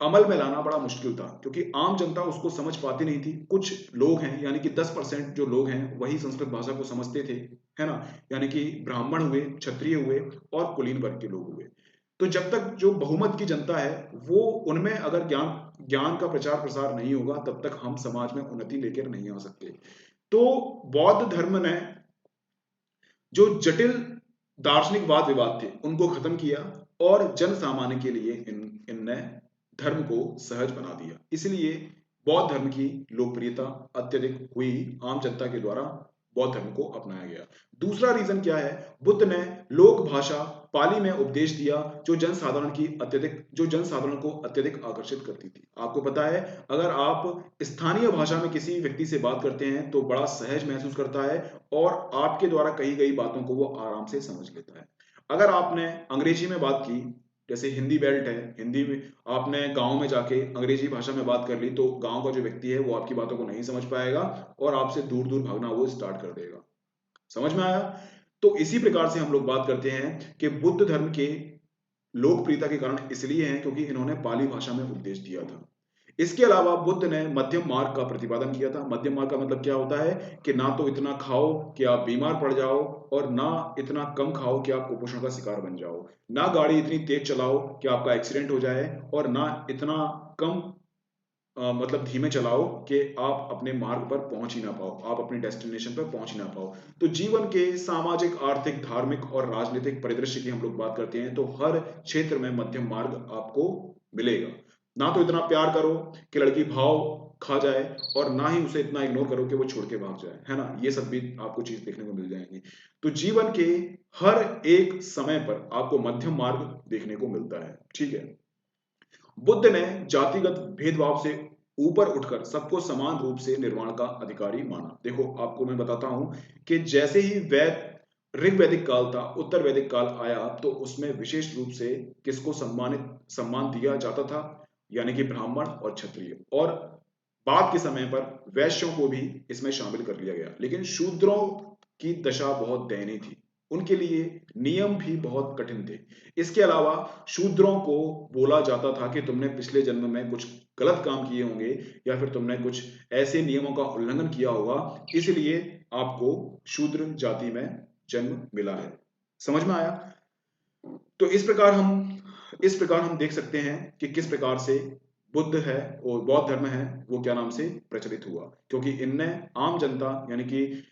अमल में लाना बड़ा मुश्किल था, क्योंकि आम जनता उसको समझ पाती नहीं थी। कुछ लोग हैं यानी कि 10% जो लोग हैं वही संस्कृत भाषा को समझते थे, है ना, यानी कि ब्राह्मण हुए, क्षत्रिय हुए और कुलीन वर्ग के लोग हुए। तो जब तक जो बहुमत की जनता है वो उनमें अगर ज्ञान ज्ञान का प्रचार प्रसार नहीं होगा तब तक हम समाज में उन्नति लेकर नहीं आ सकते। तो बौद्ध धर्म ने जो जटिल दार्शनिक वाद विवाद थे उनको खत्म किया और जन सामान्य के लिए इनने धर्म को सहज बना दिया। इसलिए बौद्ध धर्म की लोकप्रियता अत्यधिक हुई, आम जनता के द्वारा बौद्ध धर्म को अपनाया गया। दूसरा रीजन क्या है? बुद्ध ने लोक भाषा पाली में उपदेश दिया जो जनसाधारण को अत्यधिक आकर्षित करती थी। आपको पता है, अगर आप स्थानीय भाषा में किसी व्यक्ति से बात करते हैं तो बड़ा सहज महसूस करता है और आपके द्वारा कही गई बातों को वो आराम से समझ लेता है। अगर आपने अंग्रेजी में बात की, जैसे हिंदी बेल्ट है, हिंदी में आपने गांव में जाके अंग्रेजी भाषा में बात कर ली तो गांव का जो व्यक्ति है वो आपकी बातों को नहीं समझ पाएगा और आपसे दूर दूर भागना वो स्टार्ट कर देगा। समझ में आया? तो इसी प्रकार से हम लोग बात करते हैं कि बुद्ध धर्म के लोकप्रियता के कारण इसलिए हैं क्योंकि इन्होंने पाली भाषा में उपदेश दिया था। इसके अलावा बुद्ध ने मध्यम मार्ग का प्रतिपादन किया था। मध्यम मार्ग का मतलब क्या होता है कि ना तो इतना खाओ कि आप बीमार पड़ जाओ और ना इतना कम खाओ कि आप कुपोषण का शिकार बन जाओ, ना गाड़ी इतनी तेज चलाओ कि आपका एक्सीडेंट हो जाए और ना इतना कम मतलब धीमे चलाओ कि आप अपने मार्ग पर पहुंच ही ना पाओ, आप अपनी डेस्टिनेशन पर पहुंच ही ना पाओ। तो जीवन के सामाजिक, आर्थिक, धार्मिक और राजनीतिक परिदृश्य की हम लोग बात करते हैं तो हर क्षेत्र में मध्यम मार्ग आपको मिलेगा। ना तो इतना प्यार करो कि लड़की भाव खा जाए और ना ही उसे इतना इग्नोर करो कि वो छोड़ के भाग जाए, है ना? ये सब भी आपको चीज देखने को मिल जाएंगी। तो जीवन के हर एक समय पर आपको मध्यम मार्ग देखने को मिलता है। ठीक है। बुद्ध ने जातिगत भेदभाव से ऊपर उठकर सबको समान रूप से निर्वाण का अधिकारी माना। देखो, आपको मैं बताता हूं कि जैसे ही ऋग्वैदिक काल था, उत्तर वैदिक काल आया तो उसमें विशेष रूप से किसको सम्मान दिया जाता था? यानी कि ब्राह्मण और क्षत्रिय, और बाद के समय पर वैश्यों को भी इसमें शामिल कर लिया गया। लेकिन शूद्रों की दशा बहुत दयनीय थी, उनके लिए नियम भी बहुत कठिन थे। इसके अलावा शूद्रों को बोला जाता था कि तुमने पिछले जन्म में कुछ गलत काम किए होंगे या फिर तुमने कुछ ऐसे नियमों का उल्लंघन किया होगा, इसलिए आपको शूद्र जाति में जन्म मिला है। समझ में आया? तो इस प्रकार हम देख सकते हैं कि किस प्रकार से बुद्ध है और बौद्ध धर्म है वो क्या नाम से प्रचलित हुआ, क्योंकि इनने आम जनता यानी कि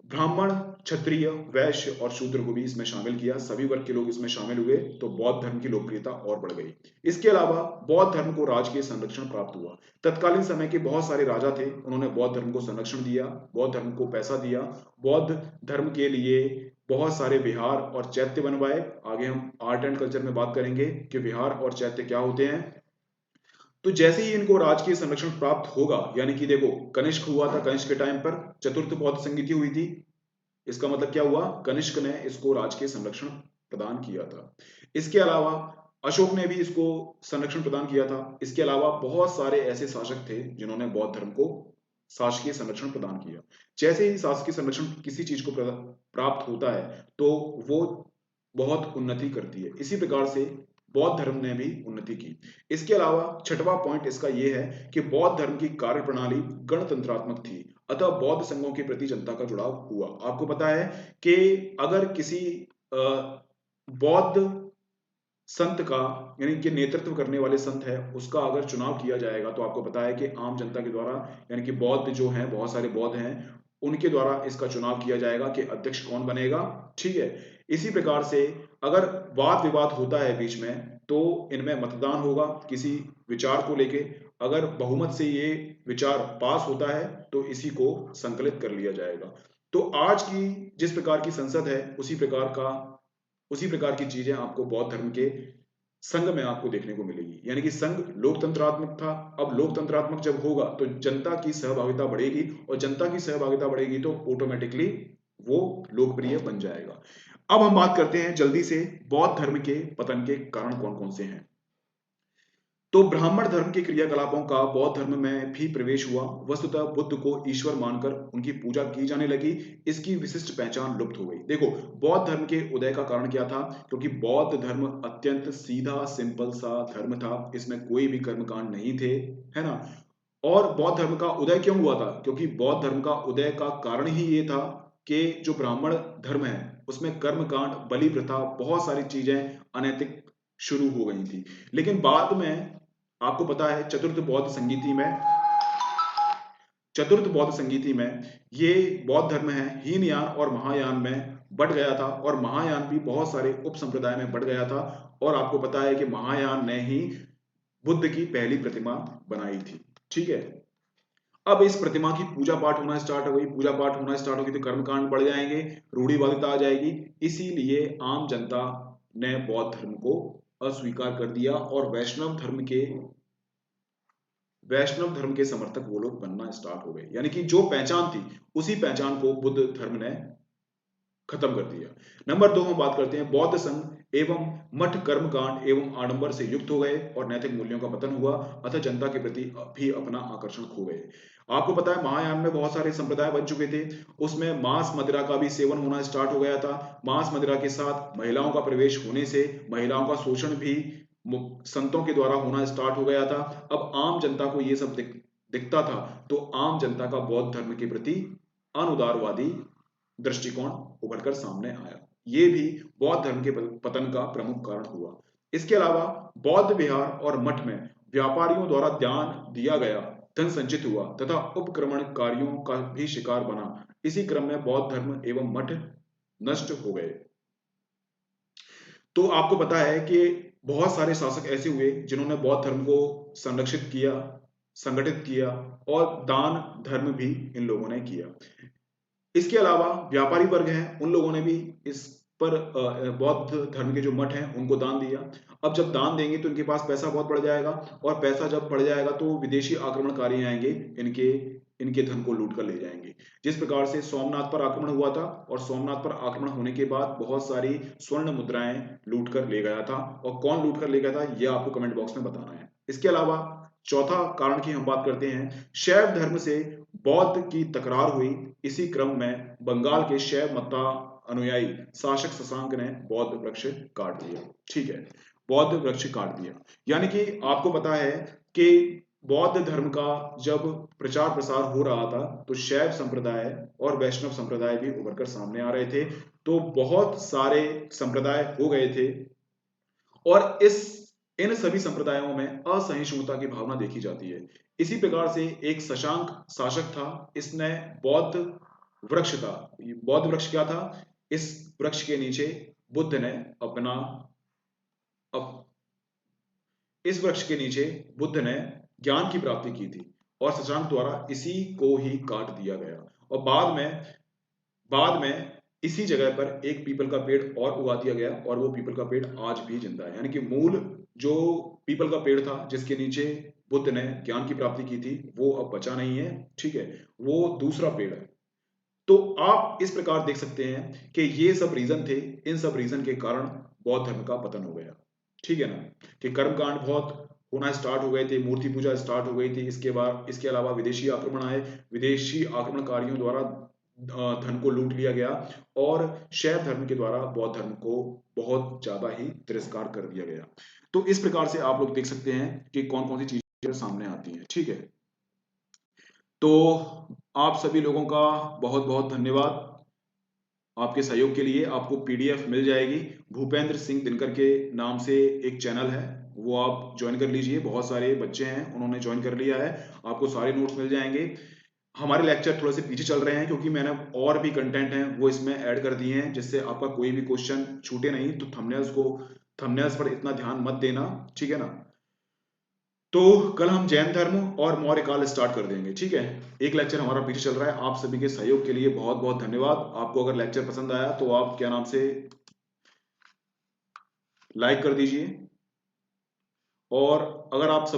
ब्राह्मण, क्षत्रिय, वैश्य और शूद्र को भी इसमें शामिल किया। सभी वर्ग के लोग इसमें शामिल हुए तो बौद्ध धर्म की लोकप्रियता और बढ़ गई। इसके अलावा बौद्ध धर्म को राजकीय संरक्षण प्राप्त हुआ। तत्कालीन समय के बहुत सारे राजा थे, उन्होंने बौद्ध धर्म को संरक्षण दिया, बौद्ध धर्म को पैसा दिया, बौद्ध धर्म के लिए बहुत सारे विहार और चैत्य बनवाए। आगे हम आर्ट एंड कल्चर में बात करेंगे कि विहार और चैत्य क्या होते हैं। तो जैसे ही इनको राजकीय संरक्षण प्राप्त होगा, यानी कि देखो, कनिष्क हुआ था, कनिष्क के टाइम पर चतुर्थ बौद्ध संगीति हुई थी। इसका मतलब क्या हुआ? कनिष्क ने इसको राजकीय संरक्षण प्रदान किया था। इसके अलावा अशोक ने भी इसको संरक्षण प्रदान किया था। इसके अलावा बहुत सारे ऐसे शासक थे जिन्होंने बौद्ध धर्म को शासकीय संरक्षण प्रदान किया। जैसे ही शासकीय संरक्षण किसी चीज को प्राप्त होता है तो वो बहुत उन्नति करती है। इसी प्रकार से बौद्ध धर्म ने भी उन्नति की। इसके अलावा छठवां पॉइंट इसका यह है कि बौद्ध धर्म की कार्य प्रणाली गणतंत्रात्मक थी, अतः बौद्ध संघों के प्रति जनता का जुड़ाव हुआ। आपको पता है कि अगर किसी बौद्ध संत का यानी कि नेतृत्व करने वाले संत है उसका अगर चुनाव किया जाएगा तो आपको पता है कि आम जनता के द्वारा यानी कि बौद्ध जो हैं, बहुत सारे बौद्ध हैं, उनके द्वारा इसका चुनाव किया जाएगा कि अध्यक्ष कौन बनेगा। ठीक है। इसी प्रकार से अगर वाद विवाद होता है बीच में तो इनमें मतदान होगा किसी विचार को लेके। अगर बहुमत से ये विचार पास होता है तो इसी को संकलित कर लिया जाएगा। तो आज की जिस प्रकार की संसद है उसी प्रकार की चीजें आपको बौद्ध धर्म के संघ में आपको देखने को मिलेगी। यानी कि संघ लोकतंत्रात्मक था, अब लोकतंत्रात्मक जब होगा तो जनता की सहभागिता बढ़ेगी और जनता की सहभागिता बढ़ेगी तो ऑटोमेटिकली वो लोकप्रिय बन जाएगा। अब हम बात करते हैं जल्दी से बौद्ध धर्म के पतन के कारण कौन कौन से हैं। तो ब्राह्मण धर्म के क्रियाकलापों का बौद्ध धर्म में भी प्रवेश हुआ। वस्तुतः बुद्ध को ईश्वर मानकर उनकी पूजा की जाने लगी, इसकी विशिष्ट पहचान लुप्त हो गई। देखो, बौद्ध धर्म के उदय का कारण क्या था? क्योंकि बौद्ध धर्म अत्यंत सीधा सिंपल सा धर्म था, इसमें कोई भी कर्मकांड नहीं थे, है ना? और बौद्ध धर्म का उदय क्यों हुआ था? क्योंकि बौद्ध धर्म का उदय का कारण ही ये था कि जो ब्राह्मण धर्म है उसमें कर्मकांड, बलि प्रथा, बहुत सारी चीजें अनैतिक शुरू हो गई थी। लेकिन बाद में आपको पता है चतुर्थ बौद्ध संगीति में ये बौद्ध धर्म है हीनयान और महायान में बढ़ गया था, और महायान भी बहुत सारे उप संप्रदाय में बढ़ गया था। और आपको पता है कि महायान ने ही बुद्ध की पहली प्रतिमा बनाई थी। ठीक है, अब इस प्रतिमा की पूजा पाठ होना स्टार्ट हो गई, पूजा पाठ होना स्टार्ट होगी तो कर्मकांड बढ़ जाएंगे, रूढ़िवादिता आ जाएगी। इसीलिए आम जनता ने बौद्ध धर्म को अस्वीकार कर दिया और वैष्णव धर्म के समर्थक वो लोग बनना स्टार्ट हो गए। यानी कि जो पहचान थी उसी पहचान को बुद्ध धर्म ने खत्म कर दिया। नंबर 2 हम बात करते हैं, बौद्ध संघ एवं मठ कर्मकांड एवं आडंबर से युक्त हो गए और नैतिक मूल्यों का पतन हुआ, अतः जनता के प्रति भी अपना आकर्षण खो गए। आपको पता है महायान में बहुत सारे संप्रदाय बन चुके थे, उसमें मांस मदिरा का भी सेवन होना स्टार्ट हो गया था। मांस मदिरा के साथ महिलाओं का प्रवेश होने से महिलाओं का शोषण भी संतों के द्वारा होना स्टार्ट हो गया था। अब आम जनता को ये सब दिखता था, तो आम जनता का बौद्ध धर्म के प्रति अनुदारवादी दृष्टिकोण उभर कर सामने आया। ये भी बौद्ध धर्म के पतन का प्रमुख कारण हुआ। इसके अलावा बौद्ध विहार और मठ में व्यापारियों द्वारा दान दिया गया धन संचित हुआ तथा उपक्रमणकारियों का भी शिकार बना। इसी क्रम में बौद्ध धर्म एवं मठ नष्ट हो गए। तो आपको पता है कि बहुत सारे शासक ऐसे हुए जिन्होंने बौद्ध धर्म को संरक्षित किया, संगठित किया, और दान धर्म भी इन लोगों ने किया। इसके अलावा व्यापारी वर्ग हैं, उन लोगों ने भी इस पर बौद्ध धर्म के जो मठ हैं उनको दान दिया। अब जब दान देंगे तो इनके पास पैसा बहुत बढ़ जाएगा, और पैसा जब बढ़ जाएगा तो विदेशी आक्रमणकारी आएंगे, इनके धन को लूट कर ले जाएंगे। जिस प्रकार से सोमनाथ पर आक्रमण हुआ था, और सोमनाथ पर आक्रमण होने के बाद बहुत सारी स्वर्ण मुद्राएं लूट कर ले गया था, और कौन लूट कर ले गया था यह आपको कमेंट बॉक्स में बताना है। इसके अलावा चौथा कारण की हम बात करते हैं, शैव धर्म से बौद्ध की तकरार हुई। इसी क्रम में बंगाल के शैव मता अनुयायी शासक शशांक ने बौद्ध वृक्ष काट दिया। ठीक है, बौद्ध वृक्ष काट दिया, यानी कि आपको पता है कि बौद्ध धर्म का जब प्रचार प्रसार हो रहा था तो शैव संप्रदाय और वैष्णव संप्रदाय भी उभर कर सामने आ रहे थे, तो बहुत सारे संप्रदाय हो गए थे, और इन सभी संप्रदायों में असहिष्णुता की भावना देखी जाती है। इसी प्रकार से एक शशांक शासक था, इसने बौद्ध वृक्ष था, बौद्ध वृक्ष क्या था, इस वृक्ष के नीचे बुद्ध ने इस वृक्ष के नीचे बुद्ध ने ज्ञान की प्राप्ति की थी, और शशांक द्वारा इसी को ही काट दिया गया। और बाद में इसी जगह पर एक पीपल का पेड़ और उगा दिया गया, और वो पीपल का पेड़ आज भी जिंदा है। यानी कि मूल जो पीपल का पेड़ था जिसके नीचे बुद्ध ने ज्ञान की प्राप्ति की थी वो अब बचा नहीं है। ठीक है, वो दूसरा पेड़ है। तो आप इस प्रकार देख सकते हैं कि ये सब रीजन थे, इन सब रीजन के कारण बौद्ध धर्म का पतन हो गया। ठीक है ना, कि कर्मकांड बहुत होना स्टार्ट हो गए थे, मूर्ति पूजा स्टार्ट हो गई थी। इसके अलावा विदेशी आक्रमण आए, विदेशी आक्रमणकारियों द्वारा धन को लूट लिया गया, और शैव धर्म के द्वारा बौद्ध धर्म को बहुत ज्यादा ही तिरस्कार कर दिया गया। तो इस प्रकार से आप लोग देख सकते हैं कि कौन कौन सी चीजें सामने आती हैं। ठीक है, तो आप सभी लोगों का बहुत बहुत धन्यवाद आपके सहयोग के लिए। आपको पीडीएफ मिल जाएगी, भूपेंद्र सिंह दिनकर के नाम से एक चैनल है, वो आप ज्वाइन कर लीजिए। बहुत सारे बच्चे हैं उन्होंने ज्वाइन कर लिया है, आपको सारे नोट्स मिल जाएंगे। हमारे लेक्चर थोड़े से पीछे चल रहे हैं क्योंकि मैंने और भी कंटेंट हैं वो इसमें ऐड कर दिए हैं, जिससे आपका कोई भी क्वेश्चन छूटे नहीं। तो थंबनेल्स पर इतना ध्यान मत देना, ठीक है ना। तो कल हम जैन धर्म और मौर्य काल स्टार्ट कर देंगे। ठीक है, एक लेक्चर हमारा पीछे चल रहा है। आप सभी के सहयोग के लिए बहुत बहुत धन्यवाद। आपको अगर लेक्चर पसंद आया तो आप क्या नाम से लाइक कर दीजिए, और अगर आपको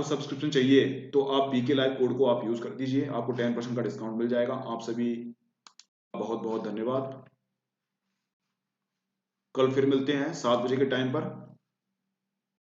सब्सक्रिप्शन चाहिए तो आप बीके लाइव कोड को आप यूज कर दीजिए, आपको 10% का डिस्काउंट मिल जाएगा। आप सभी बहुत बहुत धन्यवाद। कल फिर मिलते हैं 7 बजे के टाइम पर।